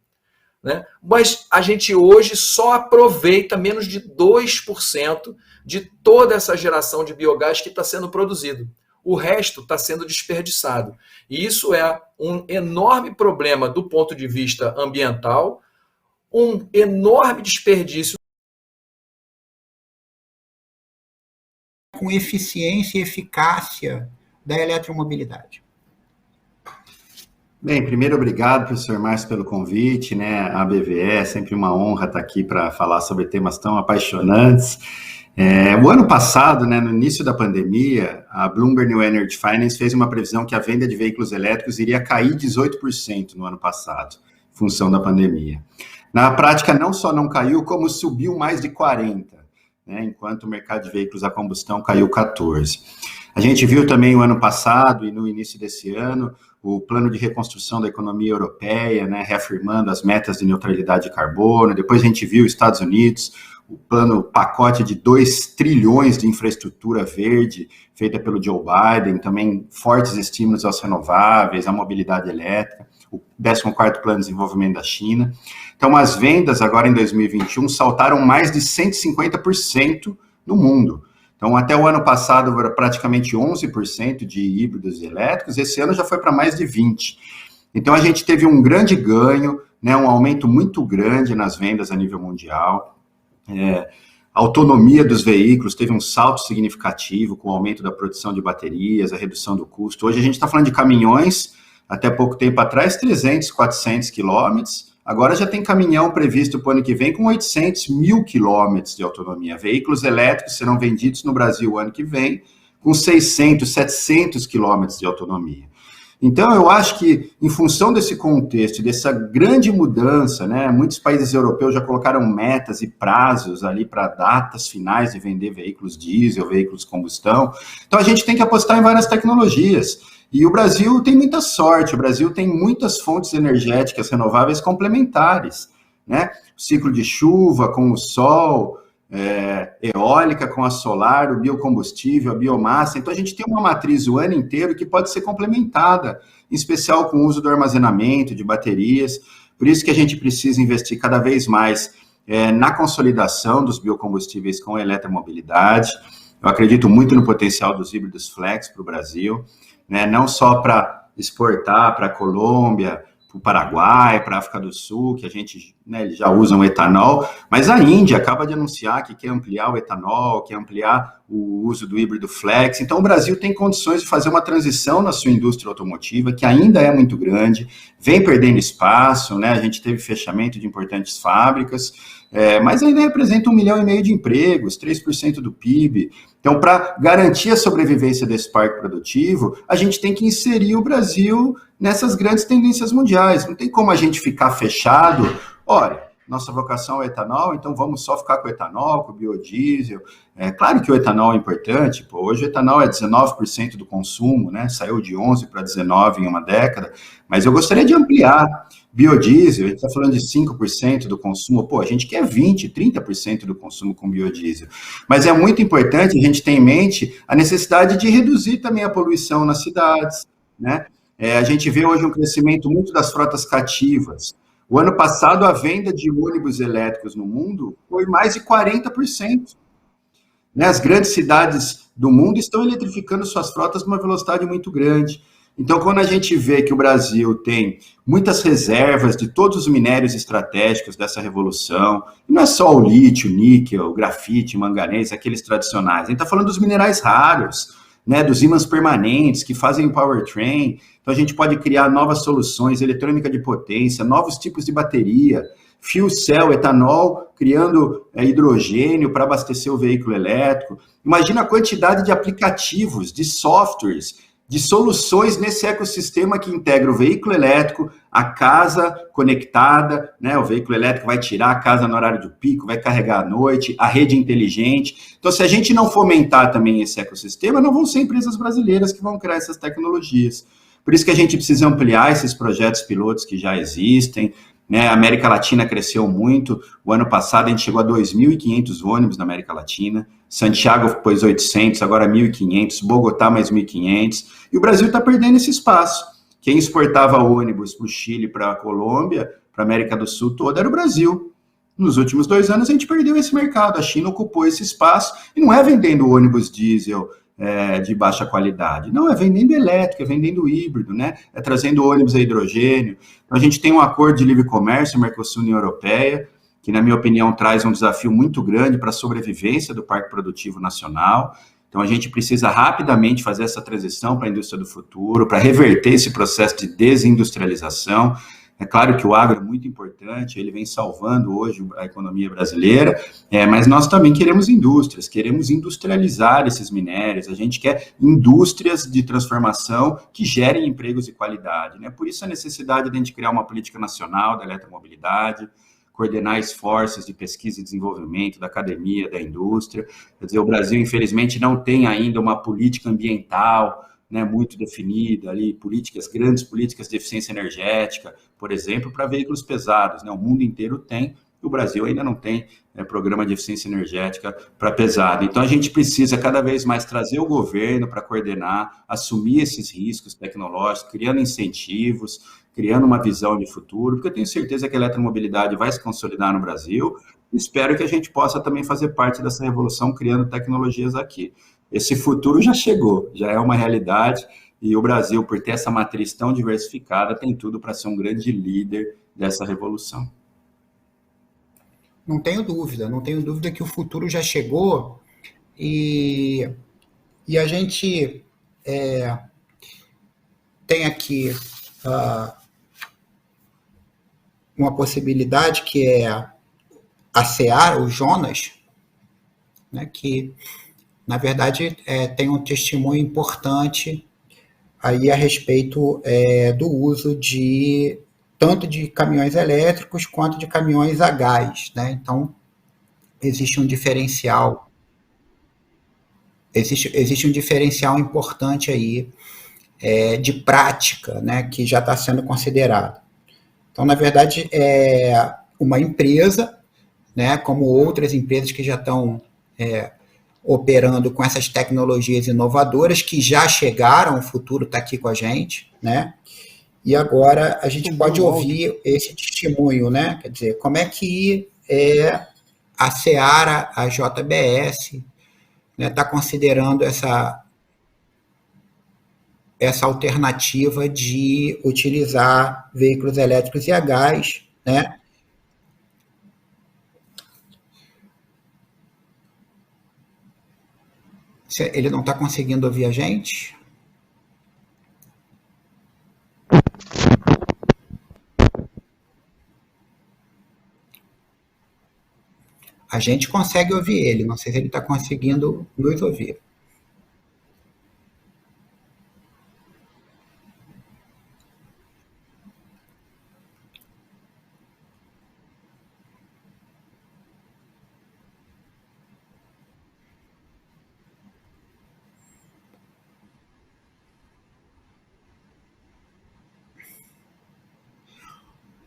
Né? Mas a gente hoje só aproveita menos de 2% de toda essa geração de biogás que está sendo produzido. O resto está sendo desperdiçado. E isso é um enorme problema do ponto de vista ambiental, um enorme desperdício. Com eficiência e eficácia da eletromobilidade. Bem, primeiro, obrigado, professor Márcio, pelo convite, né? A BVE é sempre uma honra estar aqui para falar sobre temas tão apaixonantes. O ano passado, né, no início da pandemia, a Bloomberg New Energy Finance fez uma previsão que a venda de veículos elétricos iria cair 18% no ano passado, em função da pandemia. Na prática, não só não caiu, como subiu mais de 40%, né, enquanto o mercado de veículos a combustão caiu 14%. A gente viu também o ano passado e no início desse ano o plano de reconstrução da economia europeia, né, reafirmando as metas de neutralidade de carbono. Depois a gente viu os Estados Unidos, o pacote de 2 trilhões de infraestrutura verde, feita pelo Joe Biden, também fortes estímulos aos renováveis, à mobilidade elétrica, o 14º Plano de Desenvolvimento da China. Então, as vendas agora em 2021 saltaram mais de 150% no mundo. Então, até o ano passado, era praticamente 11% de híbridos elétricos, esse ano já foi para mais de 20%. Então, a gente teve um grande ganho, né, um aumento muito grande nas vendas a nível mundial. A autonomia dos veículos teve um salto significativo com o aumento da produção de baterias, a redução do custo. Hoje a gente está falando de caminhões, até pouco tempo atrás, 300, 400 quilômetros. Agora já tem caminhão previsto para o ano que vem com 800 mil quilômetros de autonomia. Veículos elétricos serão vendidos no Brasil o ano que vem com 600, 700 quilômetros de autonomia. Então, eu acho que, em função desse contexto, dessa grande mudança, né, muitos países europeus já colocaram metas e prazos ali para datas finais de vender veículos diesel, veículos combustão. Então, a gente tem que apostar em várias tecnologias. E o Brasil tem muita sorte, o Brasil tem muitas fontes energéticas renováveis complementares, né? O ciclo de chuva com o sol, eólica com a solar, o biocombustível, a biomassa. Então, a gente tem uma matriz o ano inteiro que pode ser complementada, em especial com o uso do armazenamento, de baterias. Por isso que a gente precisa investir cada vez mais na consolidação dos biocombustíveis com a eletromobilidade. Eu acredito muito no potencial dos híbridos flex para o Brasil, né? Não só para exportar para a Colômbia, para o Paraguai, para a África do Sul, que a gente, né, eles já usam etanol, mas a Índia acaba de anunciar que quer ampliar o etanol, quer ampliar o uso do híbrido flex. Então, o Brasil tem condições de fazer uma transição na sua indústria automotiva, que ainda é muito grande, vem perdendo espaço, né? A gente teve fechamento de importantes fábricas, mas ainda representa 1,5 milhão de empregos, 3% do PIB. Então, para garantir a sobrevivência desse parque produtivo, a gente tem que inserir o Brasil nessas grandes tendências mundiais. Não tem como a gente ficar fechado. Olha, nossa vocação é o etanol, então vamos só ficar com o etanol, com o biodiesel. Claro que o etanol é importante, hoje o etanol é 19% do consumo, né? Saiu de 11% para 19% em uma década, mas eu gostaria de ampliar. Biodiesel, a gente está falando de 5% do consumo, a gente quer 20%, 30% do consumo com biodiesel. Mas é muito importante a gente ter em mente a necessidade de reduzir também a poluição nas cidades, né? A gente vê hoje um crescimento muito das frotas cativas. O ano passado, a venda de ônibus elétricos no mundo foi mais de 40%. né? As grandes cidades do mundo estão eletrificando suas frotas com uma velocidade muito grande. Então, quando a gente vê que o Brasil tem muitas reservas de todos os minérios estratégicos dessa revolução, e não é só o lítio, o níquel, o grafite, o manganês, aqueles tradicionais, a gente está falando dos minerais raros, né, dos ímãs permanentes que fazem o powertrain. Então, a gente pode criar novas soluções, eletrônica de potência, novos tipos de bateria, fuel cell, etanol, criando hidrogênio para abastecer o veículo elétrico. Imagina a quantidade de aplicativos, de softwares, de soluções nesse ecossistema que integra o veículo elétrico, a casa conectada, né? O veículo elétrico vai tirar a casa no horário de pico, vai carregar à noite, a rede inteligente. Então, se a gente não fomentar também esse ecossistema, não vão ser empresas brasileiras que vão criar essas tecnologias. Por isso que a gente precisa ampliar esses projetos pilotos que já existem, né? A América Latina cresceu muito. O ano passado a gente chegou a 2.500 ônibus na América Latina. Santiago pôs 800, agora 1.500. Bogotá mais 1.500. E o Brasil está perdendo esse espaço. Quem exportava ônibus para o Chile, para a Colômbia, para a América do Sul toda era o Brasil. Nos últimos 2 anos a gente perdeu esse mercado. A China ocupou esse espaço. E não é vendendo ônibus diesel de baixa qualidade. Não, é vendendo elétrico, é vendendo híbrido, né? É trazendo ônibus a hidrogênio. Então, a gente tem um acordo de livre comércio, Mercosul-União Europeia, que, na minha opinião, traz um desafio muito grande para a sobrevivência do parque produtivo nacional. Então, a gente precisa rapidamente fazer essa transição para a indústria do futuro, para reverter esse processo de desindustrialização. É claro que o agro é muito importante, ele vem salvando hoje a economia brasileira, mas nós também queremos indústrias, queremos industrializar esses minérios, a gente quer indústrias de transformação que gerem empregos de qualidade, né? Por isso a necessidade de a gente criar uma política nacional da eletromobilidade, coordenar esforços de pesquisa e desenvolvimento da academia, da indústria. Quer dizer, o Brasil, infelizmente, não tem ainda uma política ambiental, né, muito definida ali, grandes políticas de eficiência energética, por exemplo, para veículos pesados, né? O mundo inteiro tem, o Brasil ainda não tem programa de eficiência energética para pesado. Então, a gente precisa cada vez mais trazer o governo para coordenar, assumir esses riscos tecnológicos, criando incentivos, criando uma visão de futuro, porque eu tenho certeza que a eletromobilidade vai se consolidar no Brasil. Espero que a gente possa também fazer parte dessa revolução, criando tecnologias aqui. Esse futuro já chegou, já é uma realidade, e o Brasil, por ter essa matriz tão diversificada, tem tudo para ser um grande líder dessa revolução. Não tenho dúvida que o futuro já chegou, e a gente tem aqui uma possibilidade que é a Seara, o Jonas, né, que na verdade, tem um testemunho importante aí a respeito do uso tanto de caminhões elétricos quanto de caminhões a gás, né? Então, existe um diferencial importante aí de prática, né, que já está sendo considerado. Então, na verdade, é uma empresa, né, como outras empresas que já estão operando com essas tecnologias inovadoras que já chegaram, o futuro está aqui com a gente, né? E agora a gente pode ouvir esse testemunho, né? Quer dizer, como é que a Seara, a JBS, né, está considerando essa alternativa de utilizar veículos elétricos e a gás, né? Ele não está conseguindo ouvir a gente? A gente consegue ouvir ele, não sei se ele está conseguindo nos ouvir.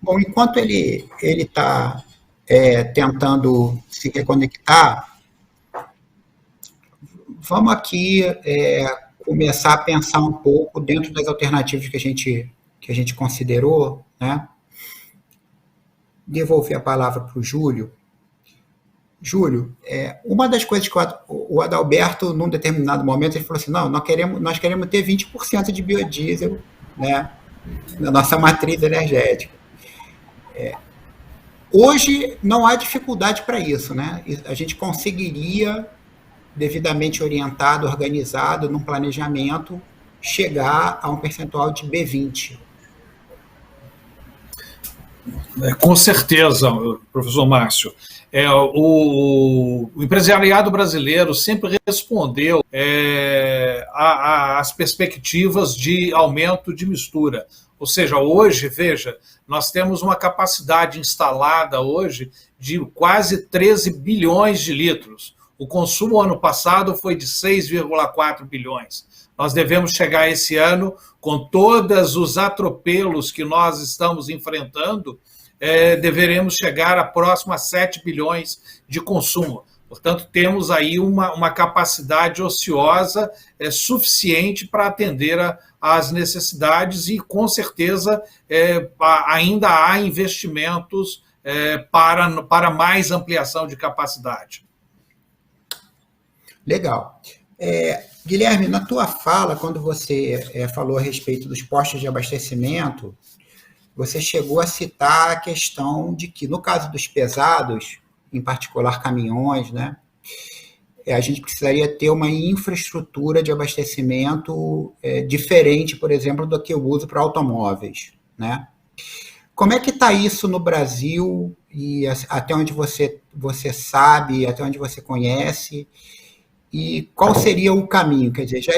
Bom, enquanto ele está tentando se reconectar, vamos aqui começar a pensar um pouco dentro das alternativas que a gente considerou, né? Devolver a palavra para o Júlio, Júlio, uma das coisas que o Adalberto, num determinado momento, ele falou assim, não, nós queremos ter 20% de biodiesel, né, na nossa matriz energética. Hoje não há dificuldade para isso, né? A gente conseguiria, devidamente orientado, organizado, num planejamento, chegar a um percentual de B20. Com certeza, professor Márcio. O empresariado brasileiro sempre respondeu às perspectivas de aumento de mistura. Ou seja, hoje, veja, nós temos uma capacidade instalada hoje de quase 13 bilhões de litros. O consumo ano passado foi de 6,4 bilhões. Nós devemos chegar esse ano, com todos os atropelos que nós estamos enfrentando, deveremos chegar a próximo a 7 bilhões de consumo. Portanto, temos aí uma capacidade ociosa suficiente para atender às necessidades e, com certeza, ainda há investimentos para mais ampliação de capacidade. Legal. Guilherme, na tua fala, quando você falou a respeito dos postos de abastecimento, você chegou a citar a questão de que, no caso dos pesados, em particular caminhões, né, a gente precisaria ter uma infraestrutura de abastecimento diferente, por exemplo, do que eu uso para automóveis, né? Como é que está isso no Brasil e até onde você sabe, até onde você conhece? E qual seria o caminho? Quer dizer, já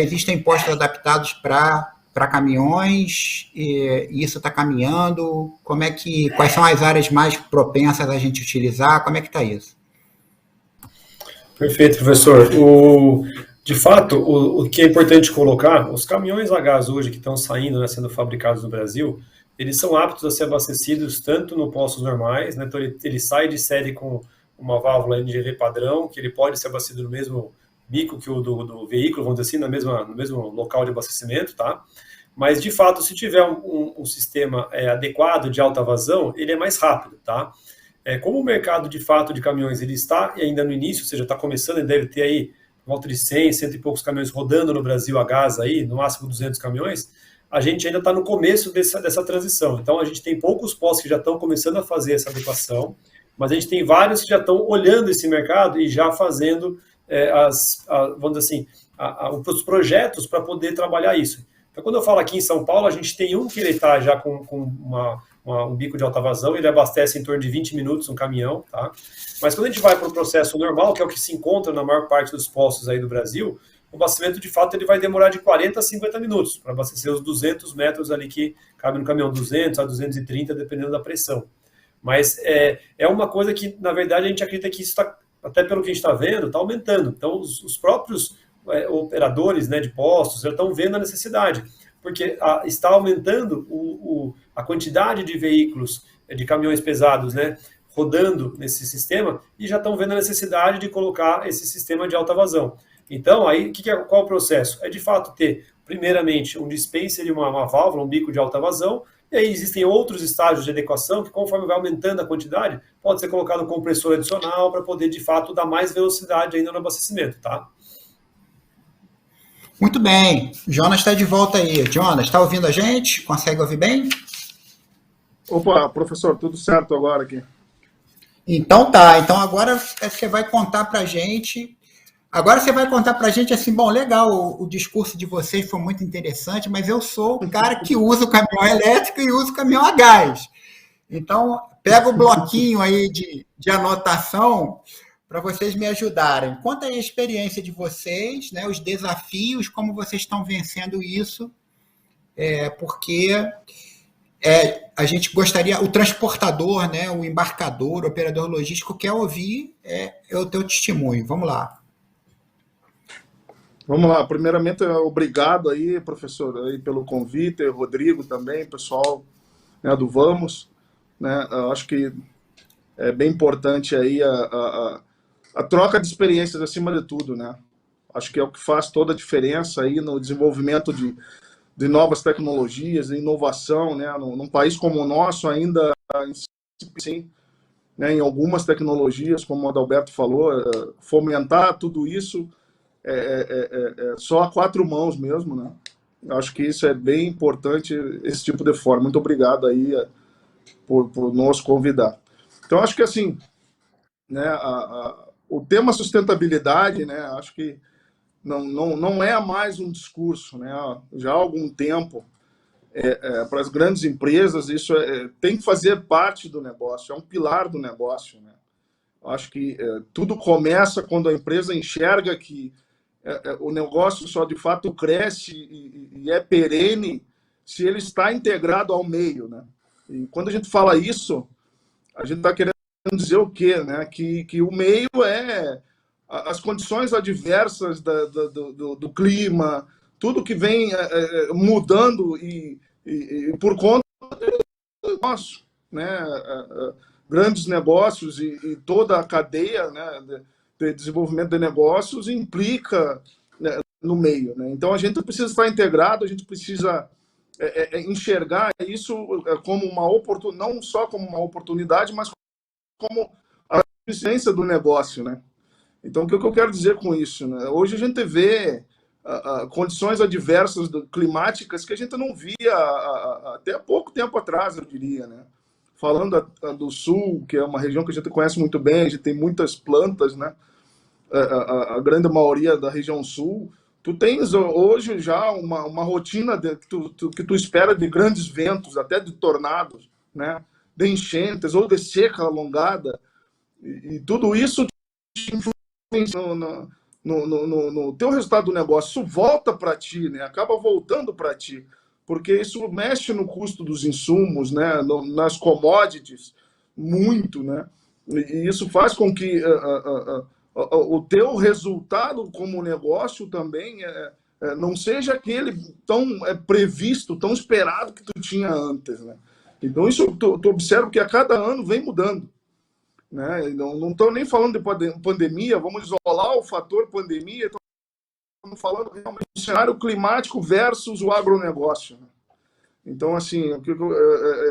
existem postos adaptados para caminhões, e isso está caminhando? Quais são as áreas mais propensas a gente utilizar? Como é que está isso? Perfeito, professor. De fato, o que é importante colocar, os caminhões a gás hoje que estão saindo, né, sendo fabricados no Brasil, eles são aptos a ser abastecidos tanto no postos normais, né, então ele sai de série com uma válvula NGV padrão, que ele pode ser abastecido no mesmo bico que o do veículo, vamos dizer assim, no mesmo local de abastecimento, tá? Mas, de fato, se tiver um sistema adequado de alta vazão, ele é mais rápido, tá? Como o mercado, de fato, de caminhões, ele está ainda no início, ou seja, está começando, ele deve ter aí por volta de 100 e poucos caminhões rodando no Brasil a gás aí, no máximo 200 caminhões, a gente ainda está no começo dessa transição. Então, a gente tem poucos postos que já estão começando a fazer essa adequação, mas a gente tem vários que já estão olhando esse mercado e já fazendo, vamos dizer assim, os projetos para poder trabalhar isso. Então, quando eu falo aqui em São Paulo, a gente tem um que ele está já com um bico de alta vazão, ele abastece em torno de 20 minutos um caminhão, tá? Mas quando a gente vai para o processo normal, que é o que se encontra na maior parte dos postos aí do Brasil, o abastecimento, de fato, ele vai demorar de 40 a 50 minutos para abastecer os 200 metros ali que cabe no caminhão, 200 a 230, dependendo da pressão. Mas é uma coisa que, na verdade, a gente acredita que isso está, até pelo que a gente está vendo, está aumentando. Então, os próprios operadores, né, de postos já estão vendo a necessidade, porque está aumentando a quantidade de veículos, de caminhões pesados, né, rodando nesse sistema, e já estão vendo a necessidade de colocar esse sistema de alta vazão. Então, aí, qual é o processo? É, de fato, ter, primeiramente, um dispenser e uma válvula, um bico de alta vazão, e aí existem outros estágios de adequação que, conforme vai aumentando a quantidade, pode ser colocado um compressor adicional para poder, de fato, dar mais velocidade ainda no abastecimento, tá? Muito bem. Jonas está de volta aí. Jonas, está ouvindo a gente? Consegue ouvir bem? Opa, professor, tudo certo agora aqui. Então tá. Então agora você vai contar para a gente. Agora você vai contar para a gente assim, bom, legal, o discurso de vocês foi muito interessante, mas eu sou o cara que usa o caminhão elétrico e usa o caminhão a gás. Então, pega o bloquinho aí de anotação para vocês me ajudarem. Conta aí a experiência de vocês, né, os desafios, como vocês estão vencendo isso, porque a gente gostaria, o transportador, né, o embarcador, o operador logístico quer ouvir o teu testemunho. Vamos lá. Vamos lá. Primeiramente, obrigado aí, professor, aí pelo convite, Rodrigo também, pessoal, né, do Vamos, né, eu acho que é bem importante aí a troca de experiências acima de tudo, né? Acho que é o que faz toda a diferença aí no desenvolvimento de novas tecnologias, de inovação, né? Num país como o nosso, ainda sim, né, em algumas tecnologias, como o Adalberto falou, fomentar tudo isso só a 4 mãos mesmo, né? Acho que isso é bem importante, esse tipo de forma. Muito obrigado aí por nos convidar. Então, acho que assim, né, o tema sustentabilidade, né, acho que não é mais um discurso, né? Já há algum tempo, para as grandes empresas, isso tem que fazer parte do negócio, é um pilar do negócio, né? Acho que tudo começa quando a empresa enxerga que o negócio só de fato cresce e é perene se ele está integrado ao meio, né? E quando a gente fala isso, a gente está querendo dizer o quê, né? Que o meio é as condições adversas do clima, tudo que vem mudando e por conta do nosso, né? Grandes negócios e toda a cadeia, né, de desenvolvimento de negócios implica, né, no meio, né? Então a gente precisa estar integrado, a gente precisa enxergar isso como uma oportunidade, não só como uma oportunidade, mas como a eficiência do negócio, né? Então, o que eu quero dizer com isso, né? Hoje a gente vê condições adversas climáticas que a gente não via até há pouco tempo atrás, eu diria, né? Falando do Sul, que é uma região que a gente conhece muito bem, a gente tem muitas plantas, né? A grande maioria da região Sul, tu tens hoje já uma rotina que tu espera de grandes ventos, até de tornados, né? De enchentes ou de seca alongada, e tudo isso te influencia no teu resultado do negócio. Isso volta para ti, né? Acaba voltando para ti, porque isso mexe no custo dos insumos, né? Nas commodities, muito, né? E isso faz com que o teu resultado como negócio também não seja aquele tão previsto, tão esperado que tu tinha antes, né? Então, isso tu observa que a cada ano vem mudando, né? Não estou nem falando de pandemia, vamos isolar o fator pandemia, estamos falando realmente do cenário climático versus o agronegócio, né? Então, assim,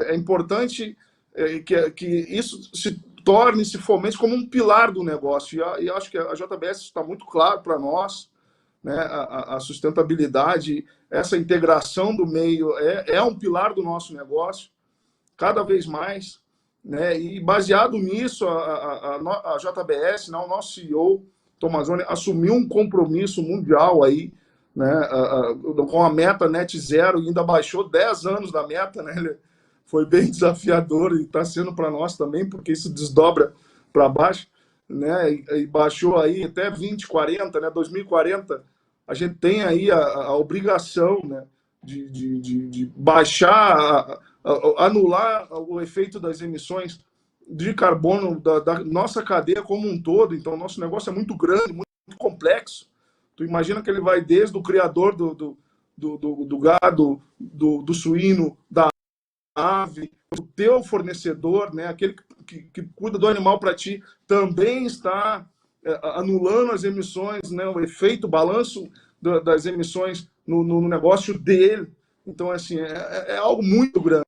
é importante que isso se fomente como um pilar do negócio, e acho que a JBS está muito claro para nós, né? A sustentabilidade, essa integração do meio é um pilar do nosso negócio, cada vez mais, né? E baseado nisso, a JBS, né, o nosso CEO, Tomazoni, assumiu um compromisso mundial aí, né, com a meta net zero, e ainda baixou 10 anos da meta, né? Ele foi bem desafiador e está sendo para nós também, porque isso desdobra para baixo, né? E baixou aí até 2040, né? 2040, a gente tem aí a obrigação, né, de baixar, anular o efeito das emissões de carbono da nossa cadeia como um todo. Então, o nosso negócio é muito grande, muito complexo. Tu imagina que ele vai desde o criador do gado, do suíno, da ave, o teu fornecedor, né, aquele que cuida do animal para ti, também está anulando as emissões, né, o efeito, o balanço das emissões no negócio dele. Então, assim, é algo muito grande,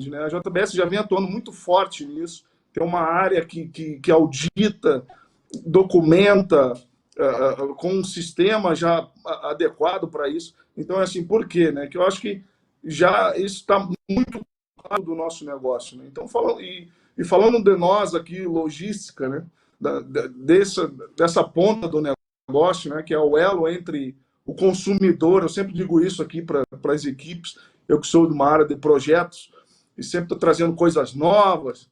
né? A JBS já vem atuando muito forte nisso. Tem uma área que audita, documenta, com um sistema já adequado para isso. Então, assim, por quê? Né? Que eu acho que já isso está muito claro do nosso negócio, né? Então, falando de nós aqui, logística, né? Dessa ponta do negócio, né? Que é o elo entre o consumidor. Eu sempre digo isso aqui para as equipes, eu que sou de uma área de projetos, e sempre estou trazendo coisas novas,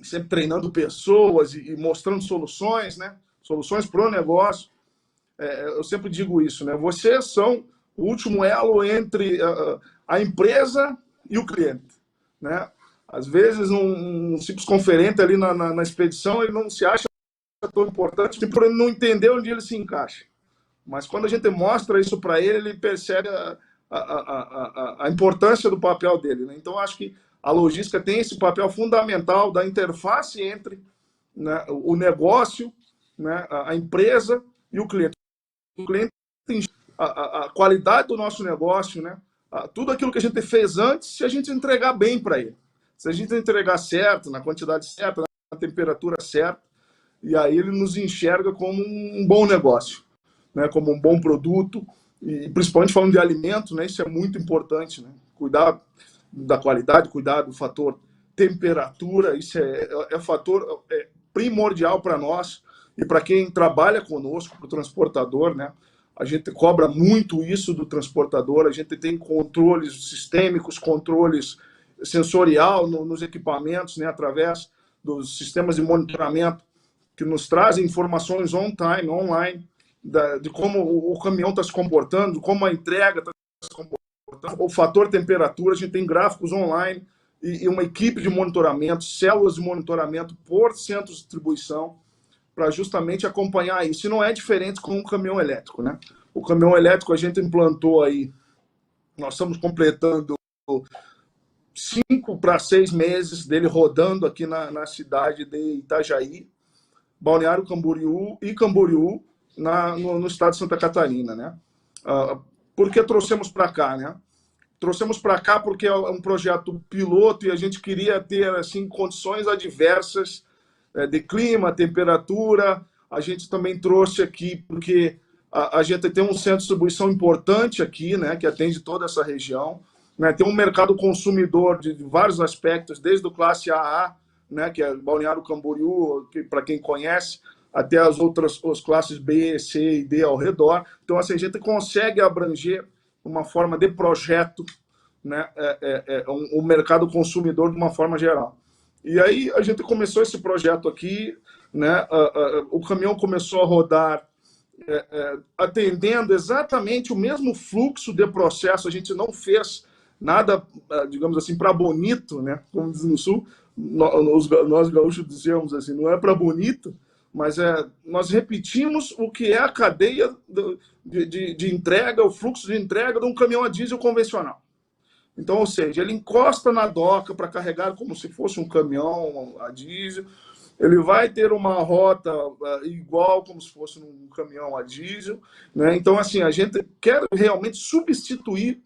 sempre treinando pessoas e mostrando soluções, né? Soluções para o negócio. Eu sempre digo isso, né? Vocês são o último elo entre a empresa e o cliente, né? Às vezes, um simples conferente ali na expedição, ele não se acha tão importante por ele não entender onde ele se encaixa. Mas quando a gente mostra isso para ele, ele percebe a importância do papel dele, né? Então, acho que a logística tem esse papel fundamental da interface entre, né, o negócio, né, a empresa e o cliente. O cliente tem a qualidade do nosso negócio, né? Tudo aquilo que a gente fez antes, se a gente entregar bem para ele. Se a gente entregar certo, na quantidade certa, temperatura certa, e aí ele nos enxerga como um bom negócio, né? Como um bom produto, e principalmente falando de alimento, né? Isso é muito importante, né? Cuidar da qualidade, cuidar do fator temperatura, isso é fator primordial para nós e para quem trabalha conosco, para o transportador, né? A gente cobra muito isso do transportador, a gente tem controles sistêmicos, controles sensorial nos equipamentos, né? Através dos sistemas de monitoramento que nos trazem informações on-time, online, de como o caminhão está se comportando, como a entrega está se comportando, o fator temperatura, a gente tem gráficos online e uma equipe de monitoramento, células de monitoramento por centro de distribuição, para justamente acompanhar isso. E não é diferente com o caminhão elétrico, né? O caminhão elétrico a gente implantou aí, nós estamos completando 5 para 6 meses dele rodando aqui na cidade de Itajaí, Balneário Camboriú e Camboriú, no estado de Santa Catarina, né? Por que trouxemos para cá, né? Trouxemos para cá porque é um projeto piloto e a gente queria ter assim condições adversas de clima, temperatura. A gente também trouxe aqui porque a gente tem um centro de distribuição importante aqui, né, que atende toda essa região, né? Tem um mercado consumidor de vários aspectos, desde o classe AA, né, que é Balneário Camboriú, para quem conhece, até as classes B, C e D ao redor. Então, assim, a gente consegue abranger uma forma de projeto, né, o mercado consumidor de uma forma geral. E aí a gente começou esse projeto aqui, né, o caminhão começou a rodar atendendo exatamente o mesmo fluxo de processo. A gente não fez nada, digamos assim, para bonito, né, como diz no Sul, nós gaúchos dizemos assim, não é para bonito, mas nós repetimos o que é a cadeia de entrega, o fluxo de entrega de um caminhão a diesel convencional. Então, ou seja, ele encosta na doca para carregar como se fosse um caminhão a diesel, ele vai ter uma rota igual como se fosse um caminhão a diesel, né? Então, assim, a gente quer realmente substituir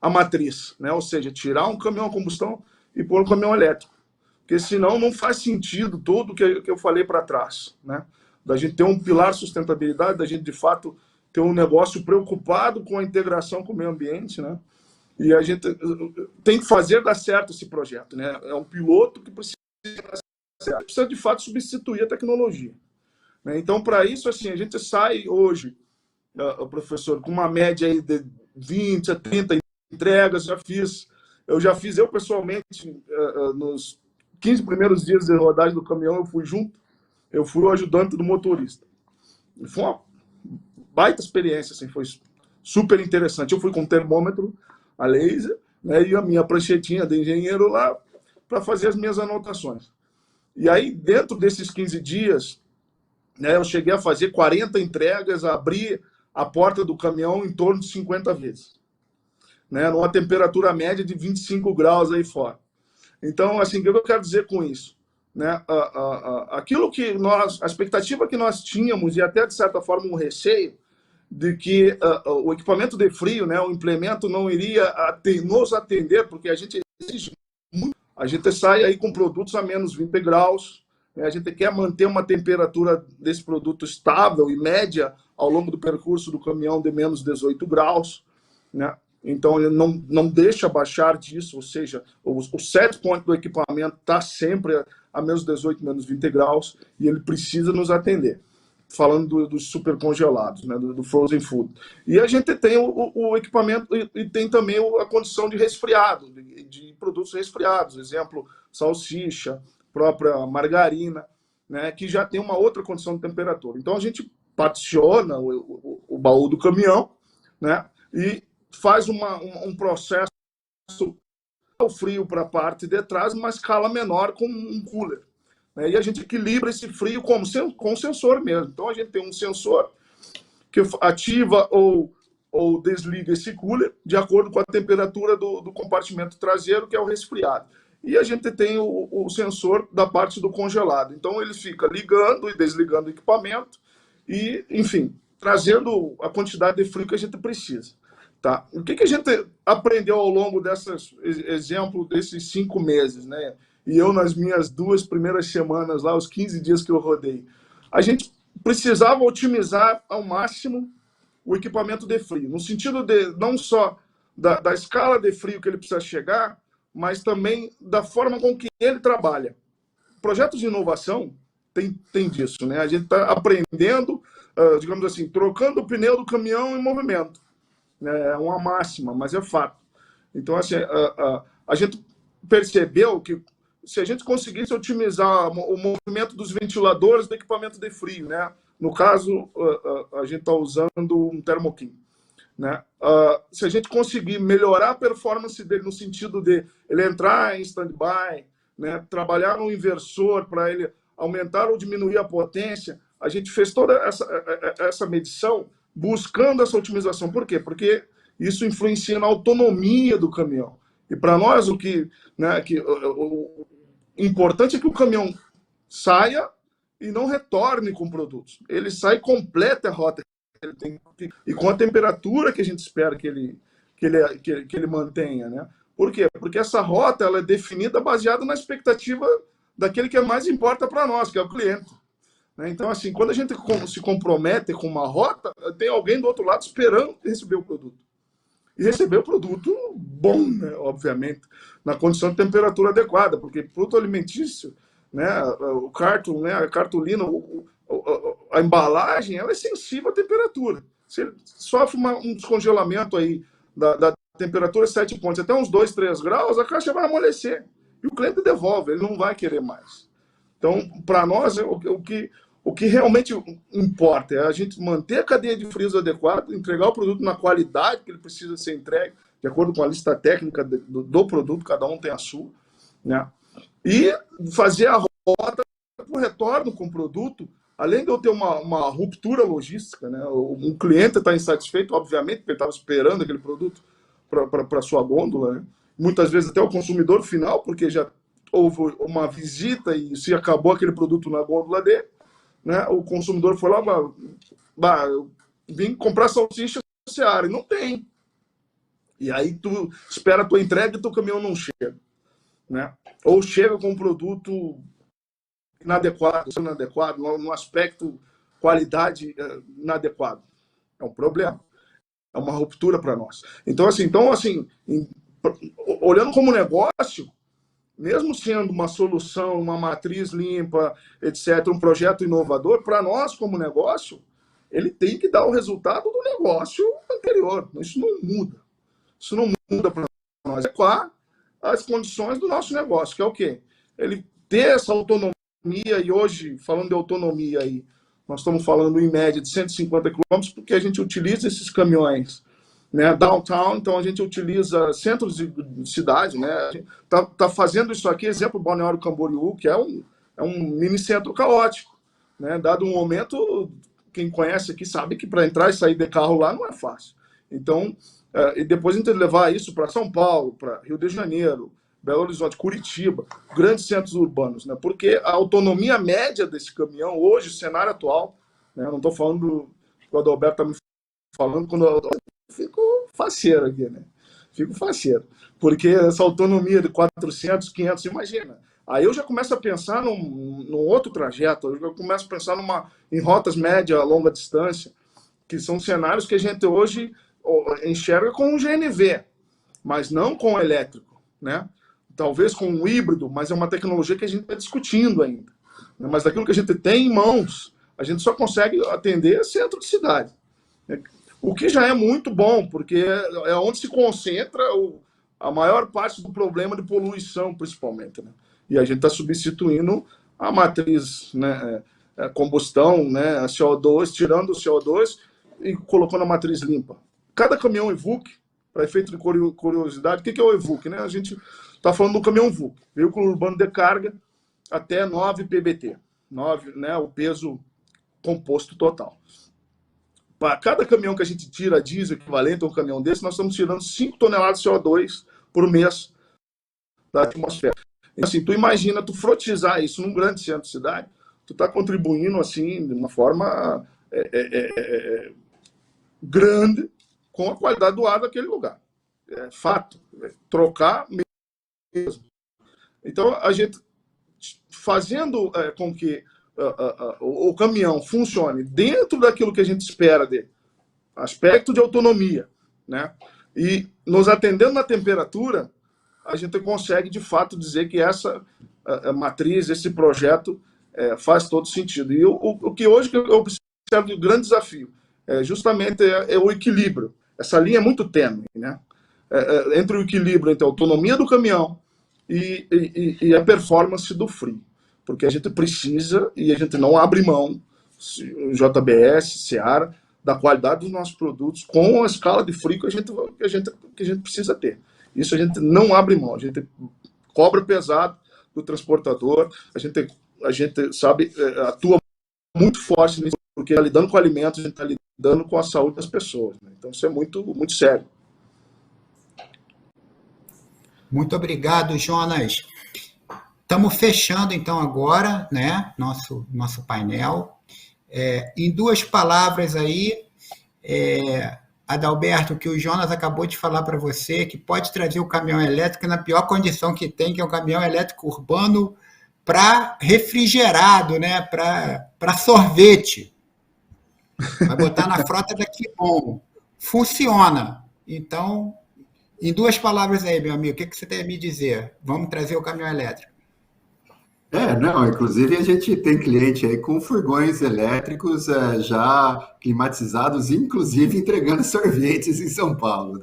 a matriz, né? Ou seja, tirar um caminhão a combustão e pôr um caminhão elétrico. Porque senão não faz sentido tudo que eu falei para trás, né? Da gente ter um pilar sustentabilidade, da gente de fato ter um negócio preocupado com a integração com o meio ambiente, né? E a gente tem que fazer dar certo esse projeto, né? É um piloto que precisa dar certo, precisa de fato substituir a tecnologia, né? Então, para isso, assim, a gente sai hoje, professor, com uma média aí de 20 a 30 entregas. Eu pessoalmente, nos 15 primeiros dias de rodagem do caminhão, eu fui junto, eu fui o ajudante do motorista. Foi uma baita experiência, assim, foi super interessante. Eu fui com termômetro a laser, né, e a minha pranchetinha de engenheiro lá para fazer as minhas anotações. E aí, dentro desses 15 dias, né, eu cheguei a fazer 40 entregas, a abrir a porta do caminhão em torno de 50 vezes, né, numa temperatura média de 25 graus aí fora. Então, assim, o que eu quero dizer com isso? Né? Aquilo que a expectativa que nós tínhamos, e até de certa forma um receio, de que o equipamento de frio, né, o implemento não iria nos atender, porque a gente exige muito. A gente sai aí com produtos a menos 20 graus, né? A gente quer manter uma temperatura desse produto estável e média ao longo do percurso do caminhão de menos 18 graus, né? Então, ele não deixa baixar disso, ou seja, o set point do equipamento está sempre a menos 18, menos 20 graus, e ele precisa nos atender. Falando dos super congelados, né, do frozen food. E a gente tem o equipamento e tem também a condição de resfriado, de produtos resfriados, exemplo, salsicha, própria margarina, né, que já tem uma outra condição de temperatura. Então, a gente particiona o baú do caminhão, né, e faz um processo frio para a parte de trás, uma escala menor com um cooler. E a gente equilibra esse frio com sensor mesmo. Então, a gente tem um sensor que ativa ou desliga esse cooler de acordo com a temperatura do compartimento traseiro, que é o resfriado. E a gente tem o sensor da parte do congelado. Então, ele fica ligando e desligando o equipamento e, enfim, trazendo a quantidade de frio que a gente precisa. Tá? O que a gente aprendeu ao longo desses 5 meses, né? e eu nas minhas 2 primeiras semanas lá, os 15 dias que eu rodei, a gente precisava otimizar ao máximo o equipamento de frio, no sentido de não só da escala de frio que ele precisa chegar, mas também da forma com que ele trabalha. Projetos de inovação tem disso, né? A gente está aprendendo, digamos assim, trocando o pneu do caminhão em movimento. É uma máxima, mas é fato. Então, assim, a gente percebeu que se a gente conseguisse otimizar o movimento dos ventiladores do equipamento de frio, né? No caso, a gente está usando um Thermo-King, né? Se a gente conseguir melhorar a performance dele no sentido de ele entrar em stand-by, né? Trabalhar no inversor para ele aumentar ou diminuir a potência, a gente fez toda essa medição buscando essa otimização. Por quê? Porque isso influencia na autonomia do caminhão. E para nós, o importante é que o caminhão saia e não retorne com produtos. Ele sai e completa a rota que ele tem, e com a temperatura que a gente espera que ele mantenha, né? Por quê? Porque essa rota ela é definida baseada na expectativa daquele que mais importa para nós, que é o cliente. Então, assim, quando a gente se compromete com uma rota, tem alguém do outro lado esperando receber o produto. E receber o produto bom, né, obviamente, na condição de temperatura adequada, porque produto alimentício, né, o cartão, né, a cartolina, a embalagem, ela é sensível à temperatura. Se ele sofre um descongelamento aí da temperatura 7 pontos, até uns 2, 3 graus, a caixa vai amolecer. E o cliente devolve, ele não vai querer mais. Então, para nós, o que realmente importa é a gente manter a cadeia de frios adequada, entregar o produto na qualidade que ele precisa ser entregue, de acordo com a lista técnica do produto, cada um tem a sua, né? E fazer a rota para o retorno com o produto, além de eu ter uma ruptura logística, né? Um cliente está insatisfeito, obviamente, porque ele estava esperando aquele produto para a sua gôndola, né? Muitas vezes até o consumidor final, porque já houve uma visita e se acabou aquele produto na gôndola dele, né? O consumidor foi lá, eu vim comprar salsicha no Seara, e não tem. E aí tu espera a tua entrega e teu caminhão não chega, né? Ou chega com um produto inadequado no aspecto qualidade inadequado. É um problema. É uma ruptura para nós. Então, assim, olhando como negócio, mesmo sendo uma solução, uma matriz limpa, etc., um projeto inovador, para nós, como negócio, ele tem que dar o resultado do negócio anterior. Isso não muda. Isso não muda para nós. É adequar as condições do nosso negócio, que é o quê? Ele ter essa autonomia, e hoje, falando de autonomia aí, nós estamos falando em média de 150 quilômetros, porque a gente utiliza esses caminhões, né, downtown, então a gente utiliza centros de cidade, né, a gente tá fazendo isso aqui, exemplo, Balneário Camboriú, que é um mini centro caótico, né, dado um momento, quem conhece aqui sabe que para entrar e sair de carro lá não é fácil. Então, e depois a gente levar isso para São Paulo, para Rio de Janeiro, Belo Horizonte, Curitiba, grandes centros urbanos, né, porque a autonomia média desse caminhão, hoje, o cenário atual, né, não estou falando, o Adalberto está me falando, quando eu fico faceiro aqui, né? Fico faceiro. Porque essa autonomia de 400, 500, imagina. Aí eu já começo a pensar num outro trajeto, eu já começo a pensar em rotas média, longa distância, que são cenários que a gente hoje enxerga com um GNV, mas não com o elétrico, né? Talvez com um híbrido, mas é uma tecnologia que a gente está discutindo ainda. Mas daquilo que a gente tem em mãos, a gente só consegue atender centro de cidade. O que já é muito bom, porque é onde se concentra a maior parte do problema de poluição, principalmente, né? E a gente está substituindo a matriz, né, combustão, né, a CO2, tirando o CO2 e colocando a matriz limpa. Cada caminhão EVUC, para efeito de curiosidade, o que é o EVUC, né? A gente está falando do caminhão VUC, veículo urbano de carga, até 9 PBT, 9, né, o peso composto total. Para cada caminhão que a gente tira diesel equivalente a um caminhão desse, nós estamos tirando 5 toneladas de CO2 por mês da atmosfera. Então, assim, tu imagina, tu frotizar isso num grande centro de cidade, tu está contribuindo, assim, de uma forma grande com a qualidade do ar daquele lugar. É fato. Trocar mesmo. Então, a gente fazendo com que o caminhão funcione dentro daquilo que a gente espera dele, aspecto de autonomia, né? E nos atendendo na temperatura, a gente consegue, de fato, dizer que essa matriz, esse projeto faz todo sentido. E o que hoje eu observo de grande desafio justamente é o equilíbrio. Essa linha é muito tênue, né? Entre o equilíbrio entre a autonomia do caminhão e a performance do free. Porque a gente precisa, e a gente não abre mão, JBS, Seara, da qualidade dos nossos produtos com a escala de free que a gente precisa ter. Isso a gente não abre mão, a gente cobra pesado do transportador, a gente sabe, atua muito forte nisso, porque está lidando com alimentos, a gente está lidando com a saúde das pessoas, né? Então isso é muito, muito sério. Muito obrigado, Jonas. Estamos fechando, então, agora, né, nosso painel. Em 2 palavras aí, Adalberto, que o Jonas acabou de falar para você, que pode trazer o caminhão elétrico na pior condição que tem, que é um caminhão elétrico urbano para refrigerado, né, para sorvete. Vai botar na frota daqui bom. Funciona. Então, em 2 palavras aí, meu amigo, o que você tem a me dizer? Vamos trazer o caminhão elétrico. Não, inclusive a gente tem cliente aí com furgões elétricos já climatizados, inclusive entregando sorvetes em São Paulo,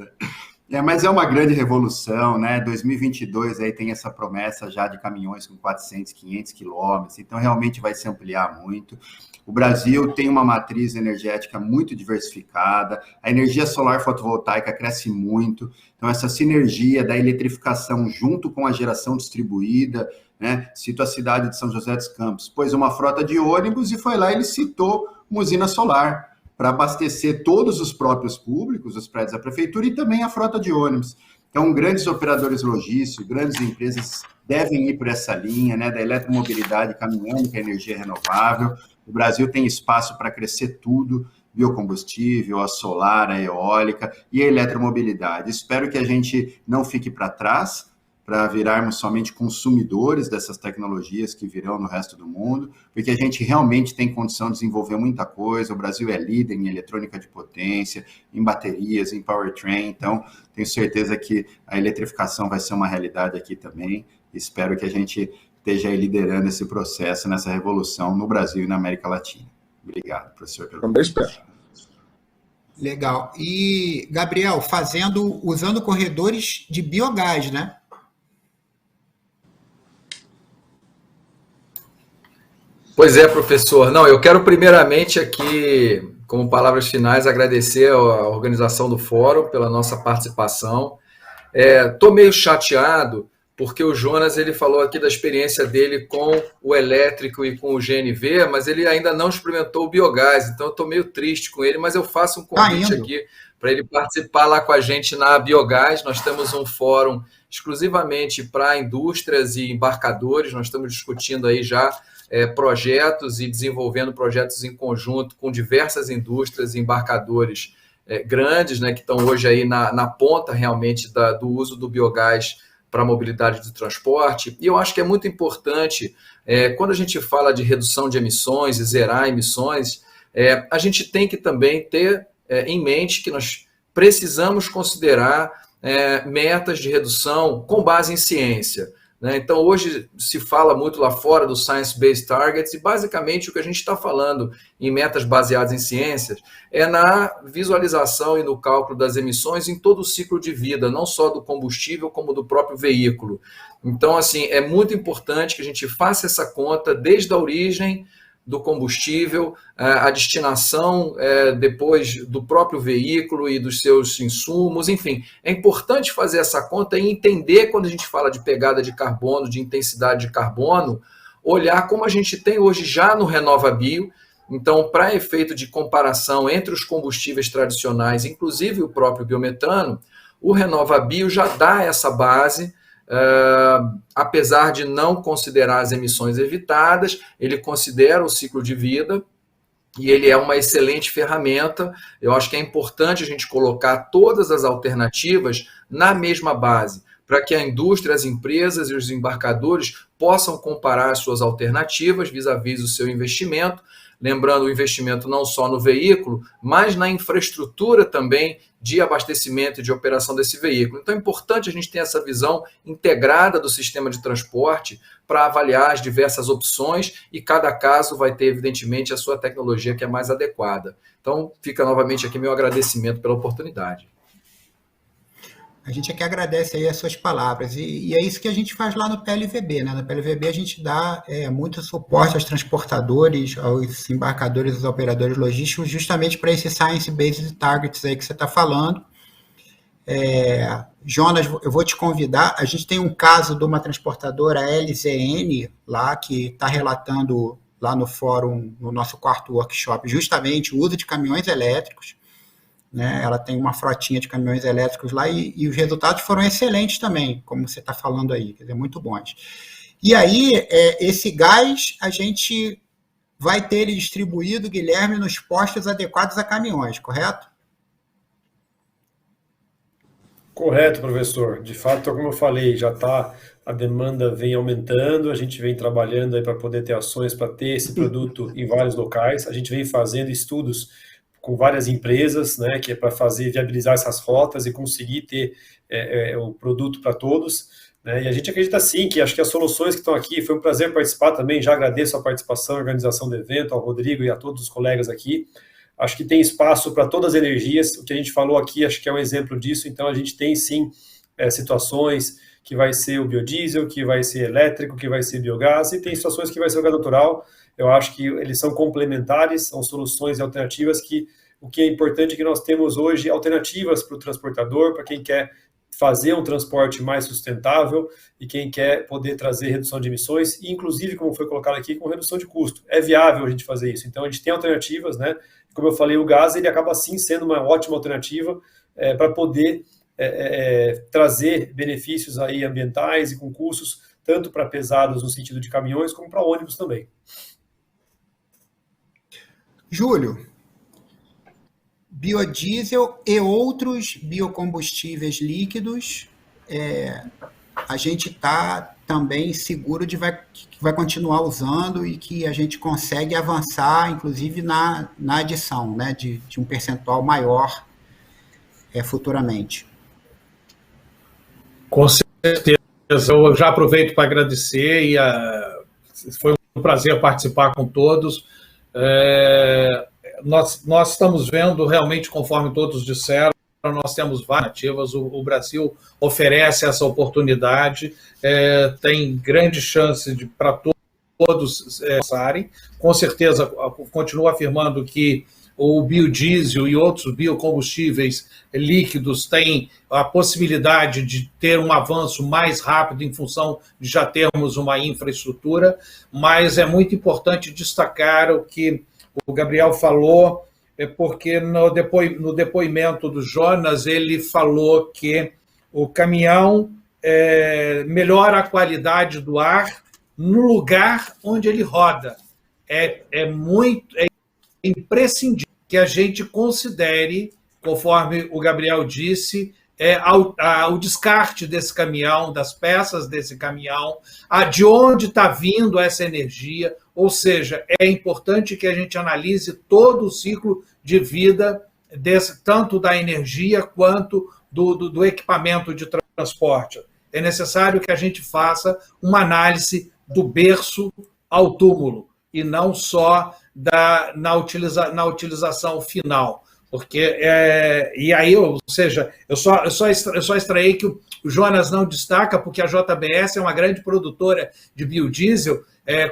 né? Mas é uma grande revolução, né? 2022 aí tem essa promessa já de caminhões com 400, 500 quilômetros, então realmente vai se ampliar muito. O Brasil tem uma matriz energética muito diversificada, a energia solar fotovoltaica cresce muito, então essa sinergia da eletrificação junto com a geração distribuída, né? Cito a cidade de São José dos Campos, pôs uma frota de ônibus e foi lá e ele citou uma usina solar para abastecer todos os próprios públicos, os prédios da prefeitura e também a frota de ônibus. Então, grandes operadores logísticos, grandes empresas devem ir por essa linha, né, da eletromobilidade caminhando com a energia renovável. O Brasil tem espaço para crescer tudo, biocombustível, a solar, a eólica e a eletromobilidade. Espero que a gente não fique para trás, para virarmos somente consumidores dessas tecnologias que virão no resto do mundo, porque a gente realmente tem condição de desenvolver muita coisa. O Brasil é líder em eletrônica de potência, em baterias, em powertrain, então tenho certeza que a eletrificação vai ser uma realidade aqui também. Espero que a gente esteja aí liderando esse processo, nessa revolução no Brasil e na América Latina. Obrigado, professor. Também espero. Legal. E, Gabriel, usando corredores de biogás, né? Pois é, professor. Não, eu quero primeiramente aqui, como palavras finais, agradecer a organização do fórum pela nossa participação. Estou meio chateado porque o Jonas ele falou aqui da experiência dele com o elétrico e com o GNV, mas ele ainda não experimentou o biogás, então eu estou meio triste com ele, mas eu faço um convite aqui para ele participar lá com a gente na Biogás. Nós temos um fórum exclusivamente para indústrias e embarcadores, nós estamos discutindo aí já projetos e desenvolvendo projetos em conjunto com diversas indústrias e embarcadores grandes, né, que estão hoje aí na ponta realmente do uso do biogás para a mobilidade do transporte. E eu acho que é muito importante, quando a gente fala de redução de emissões e zerar emissões, a gente tem que também ter em mente que nós precisamos considerar metas de redução com base em ciência. Então, hoje se fala muito lá fora do Science-Based Targets e, basicamente, o que a gente está falando em metas baseadas em ciências é na visualização e no cálculo das emissões em todo o ciclo de vida, não só do combustível, como do próprio veículo. Então, assim, é muito importante que a gente faça essa conta desde a origem do combustível, a destinação depois do próprio veículo e dos seus insumos, enfim. É importante fazer essa conta e entender, quando a gente fala de pegada de carbono, de intensidade de carbono, olhar como a gente tem hoje já no RenovaBio. Então, para efeito de comparação entre os combustíveis tradicionais, inclusive o próprio biometano, o RenovaBio já dá essa base. Apesar de não considerar as emissões evitadas, ele considera o ciclo de vida e ele é uma excelente ferramenta. Eu acho que é importante a gente colocar todas as alternativas na mesma base, para que a indústria, as empresas e os embarcadores possam comparar suas alternativas vis-à-vis o seu investimento, lembrando o investimento não só no veículo, mas na infraestrutura também de abastecimento e de operação desse veículo. Então é importante a gente ter essa visão integrada do sistema de transporte para avaliar as diversas opções e cada caso vai ter, evidentemente, a sua tecnologia que é mais adequada. Então fica novamente aqui meu agradecimento pela oportunidade. A gente aqui agradece aí as suas palavras, e é isso que a gente faz lá no PLVB, né? No PLVB a gente dá muito suporte aos transportadores, aos embarcadores, aos operadores logísticos, justamente para esse Science-Based Targets aí que você está falando. Jonas, eu vou te convidar, a gente tem um caso de uma transportadora LZN lá, que está relatando lá no fórum, no nosso quarto workshop, justamente o uso de caminhões elétricos, né? Ela tem uma frotinha de caminhões elétricos lá e os resultados foram excelentes também, como você está falando aí, quer dizer, muito bons. E aí, esse gás, a gente vai ter ele distribuído, Guilherme, nos postos adequados a caminhões, correto? Correto, professor. De fato, como eu falei, a demanda vem aumentando, a gente vem trabalhando aí para poder ter ações para ter esse produto em vários locais, a gente vem fazendo estudos com várias empresas, né, que é para viabilizar essas rotas e conseguir ter o produto para todos, né, e a gente acredita sim que acho que as soluções que estão aqui, foi um prazer participar também, já agradeço a participação, a organização do evento, ao Rodrigo e a todos os colegas aqui, acho que tem espaço para todas as energias, o que a gente falou aqui acho que é um exemplo disso, então a gente tem sim situações que vai ser o biodiesel, que vai ser elétrico, que vai ser biogás, e tem situações que vai ser o gás natural. Eu acho que eles são complementares, são soluções e alternativas que o que é importante é que nós temos hoje alternativas para o transportador, para quem quer fazer um transporte mais sustentável e quem quer poder trazer redução de emissões, e inclusive, como foi colocado aqui, com redução de custo. É viável a gente fazer isso. Então, a gente tem alternativas, né? Como eu falei, o gás ele acaba sim sendo uma ótima alternativa para poder trazer benefícios aí ambientais e com custos, tanto para pesados no sentido de caminhões, como para ônibus também. Júlio, biodiesel e outros biocombustíveis líquidos, a gente está também seguro de que vai continuar usando e que a gente consegue avançar, inclusive, na adição, né, de um percentual maior futuramente. Com certeza. Eu já aproveito para agradecer e foi um prazer participar com todos. Nós estamos vendo realmente, conforme todos disseram, nós temos várias ativas, o Brasil oferece essa oportunidade, tem grande chance para todos passarem. Com certeza, continuo afirmando que o biodiesel e outros biocombustíveis líquidos têm a possibilidade de ter um avanço mais rápido em função de já termos uma infraestrutura, mas é muito importante destacar o que o Gabriel falou, porque no depoimento do Jonas, ele falou que o caminhão melhora a qualidade do ar no lugar onde ele roda. É imprescindível que a gente considere, conforme o Gabriel disse, o descarte desse caminhão, das peças desse caminhão, de onde está vindo essa energia, ou seja, é importante que a gente analise todo o ciclo de vida, tanto da energia quanto do equipamento de transporte. É necessário que a gente faça uma análise do berço ao túmulo, e não só na utilização final. Porque, e aí, ou seja, eu só extraí que o Jonas não destaca, porque a JBS é uma grande produtora de biodiesel,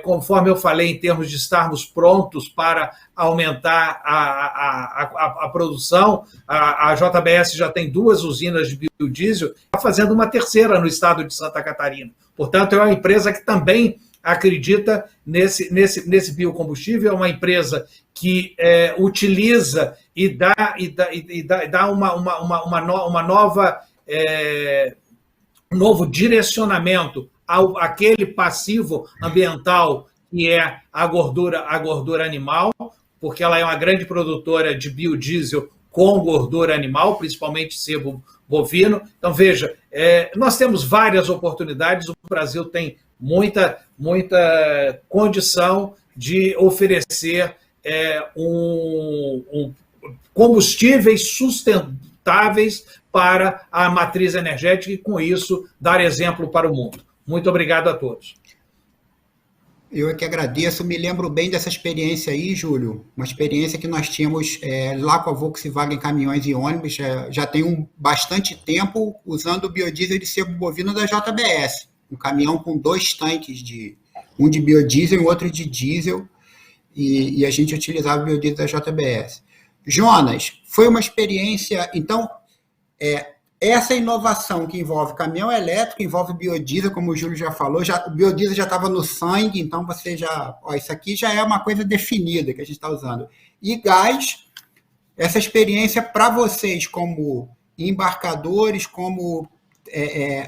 conforme eu falei, em termos de estarmos prontos para aumentar a produção, a JBS já tem 2 usinas de biodiesel, está fazendo uma terceira no estado de Santa Catarina. Portanto, é uma empresa que também acredita nesse biocombustível, é uma empresa que utiliza e dá um novo direcionamento àquele passivo ambiental que é a gordura animal, porque ela é uma grande produtora de biodiesel com gordura animal, principalmente sebo bovino. Então, veja, nós temos várias oportunidades, o Brasil tem muita condição de oferecer combustíveis sustentáveis para a matriz energética e, com isso, dar exemplo para o mundo. Muito obrigado a todos. Eu é que agradeço, me lembro bem dessa experiência aí, Júlio, uma experiência que nós tínhamos lá com a Volkswagen Caminhões e Ônibus, já tem bastante tempo, usando o biodiesel de sebo bovino da JBS, um caminhão com 2 tanques, um de biodiesel e outro de diesel, e a gente utilizava o biodiesel da JBS. Jonas, foi uma experiência, então, essa inovação que envolve caminhão elétrico, envolve biodiesel, como o Júlio já falou, o biodiesel já estava no sangue, então você isso aqui já é uma coisa definida que a gente está usando. E gás, essa experiência para vocês como embarcadores, como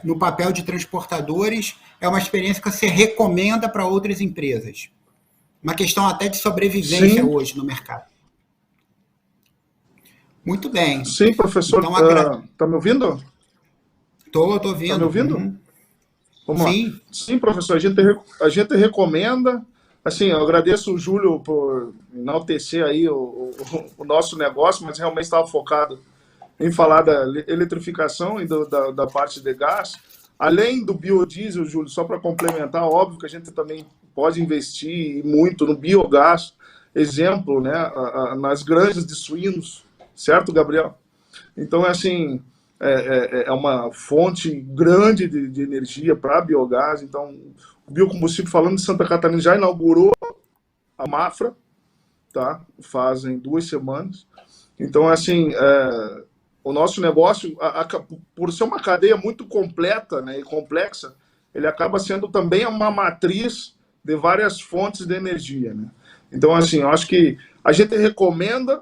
no papel de transportadores, é uma experiência que você recomenda para outras empresas. Uma questão até de sobrevivência hoje no mercado. Muito bem. Sim, professor. Então, tá me ouvindo? Estou ouvindo. Está me ouvindo? Vamos Sim. lá. Sim, professor. A gente recomenda. Assim, eu agradeço o Júlio por enaltecer aí o nosso negócio, mas realmente estava focado em falar da eletrificação e da parte de gás. Além do biodiesel, Júlio, só para complementar, óbvio que a gente também pode investir muito no biogás. Exemplo, né, nas granjas de suínos. Certo, Gabriel? Então, assim, é uma fonte grande de energia para biogás. Então, o biocombustível, falando de Santa Catarina, já inaugurou a Mafra, tá? Fazem 2 semanas. Então, assim, o nosso negócio, por ser uma cadeia muito completa, né, e complexa, ele acaba sendo também uma matriz de várias fontes de energia, né? Então, assim, eu acho que a gente recomenda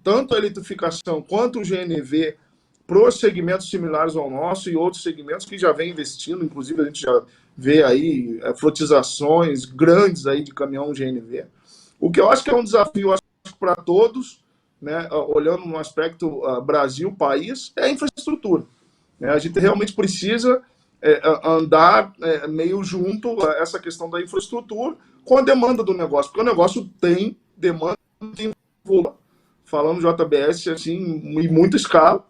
tanto a eletrificação quanto o GNV para os segmentos similares ao nosso e outros segmentos que já vem investindo, inclusive a gente já vê aí flotizações grandes aí de caminhão GNV. O que eu acho que é um desafio para todos, né, olhando no aspecto Brasil, país, é a infraestrutura. Né? A gente realmente precisa andar meio junto a essa questão da infraestrutura com a demanda do negócio, porque o negócio tem demanda, falando JBS assim, em muita escala,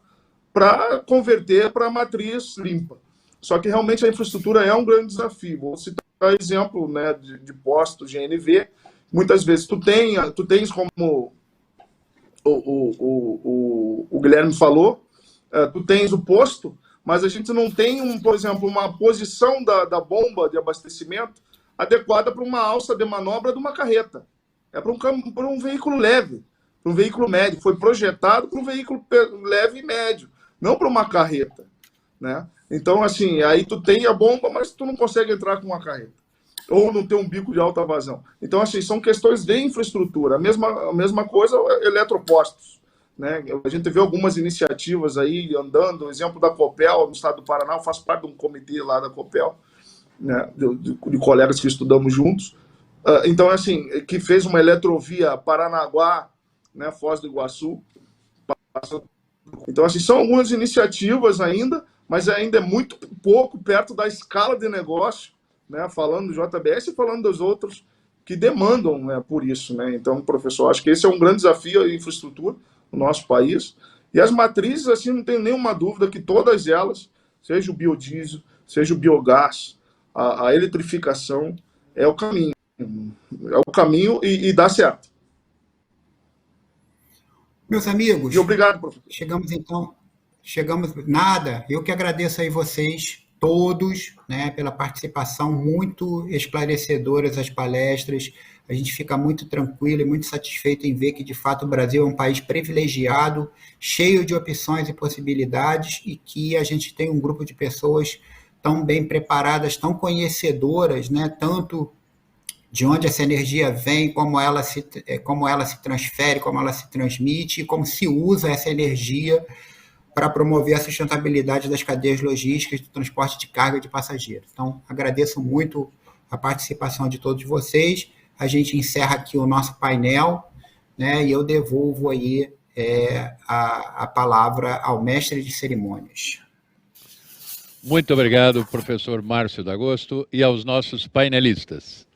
para converter para a matriz limpa. Só que realmente a infraestrutura é um grande desafio. Vou citar exemplo, né, de postos GNV. Muitas vezes tu tens como o Guilherme falou, tu tens o posto, mas a gente não tem, por exemplo, uma posição da bomba de abastecimento adequada para uma alça de manobra de uma carreta. É para um veículo leve, para um veículo médio. Foi projetado para um veículo leve e médio, não para uma carreta, né? Então, assim, aí tu tem a bomba, mas tu não consegue entrar com uma carreta. Ou não tem um bico de alta vazão. Então, assim, são questões de infraestrutura. A mesma coisa, eletropostos. Né? A gente vê algumas iniciativas aí andando, o exemplo da Copel, no estado do Paraná, eu faço parte de um comitê lá da Copel, né? de colegas que estudamos juntos. Então, assim, que fez uma eletrovia Paranaguá, né, Foz do Iguaçu. Então, assim, são algumas iniciativas ainda, mas ainda é muito pouco perto da escala de negócio, né, falando do JBS e falando dos outros que demandam, né, por isso. Né? Então, professor, acho que esse é um grande desafio, a infraestrutura no nosso país. E as matrizes, assim, não tenho nenhuma dúvida que todas elas, seja o biodiesel, seja o biogás, a eletrificação, é o caminho. É o caminho e dá certo. Meus amigos, e obrigado, professor. Chegamos, nada, eu que agradeço aí vocês todos, né, pela participação muito esclarecedoras as palestras. A gente fica muito tranquilo e muito satisfeito em ver que, de fato, o Brasil é um país privilegiado, cheio de opções e possibilidades, e que a gente tem um grupo de pessoas tão bem preparadas, tão conhecedoras, né, tanto de onde essa energia vem, como ela se transfere, como ela se transmite, e como se usa essa energia para promover a sustentabilidade das cadeias logísticas do transporte de carga de passageiros. Então, agradeço muito a participação de todos vocês. A gente encerra aqui o nosso painel, né, e eu devolvo aí a palavra ao mestre de cerimônias. Muito obrigado, professor Márcio D'Agosto, e aos nossos painelistas.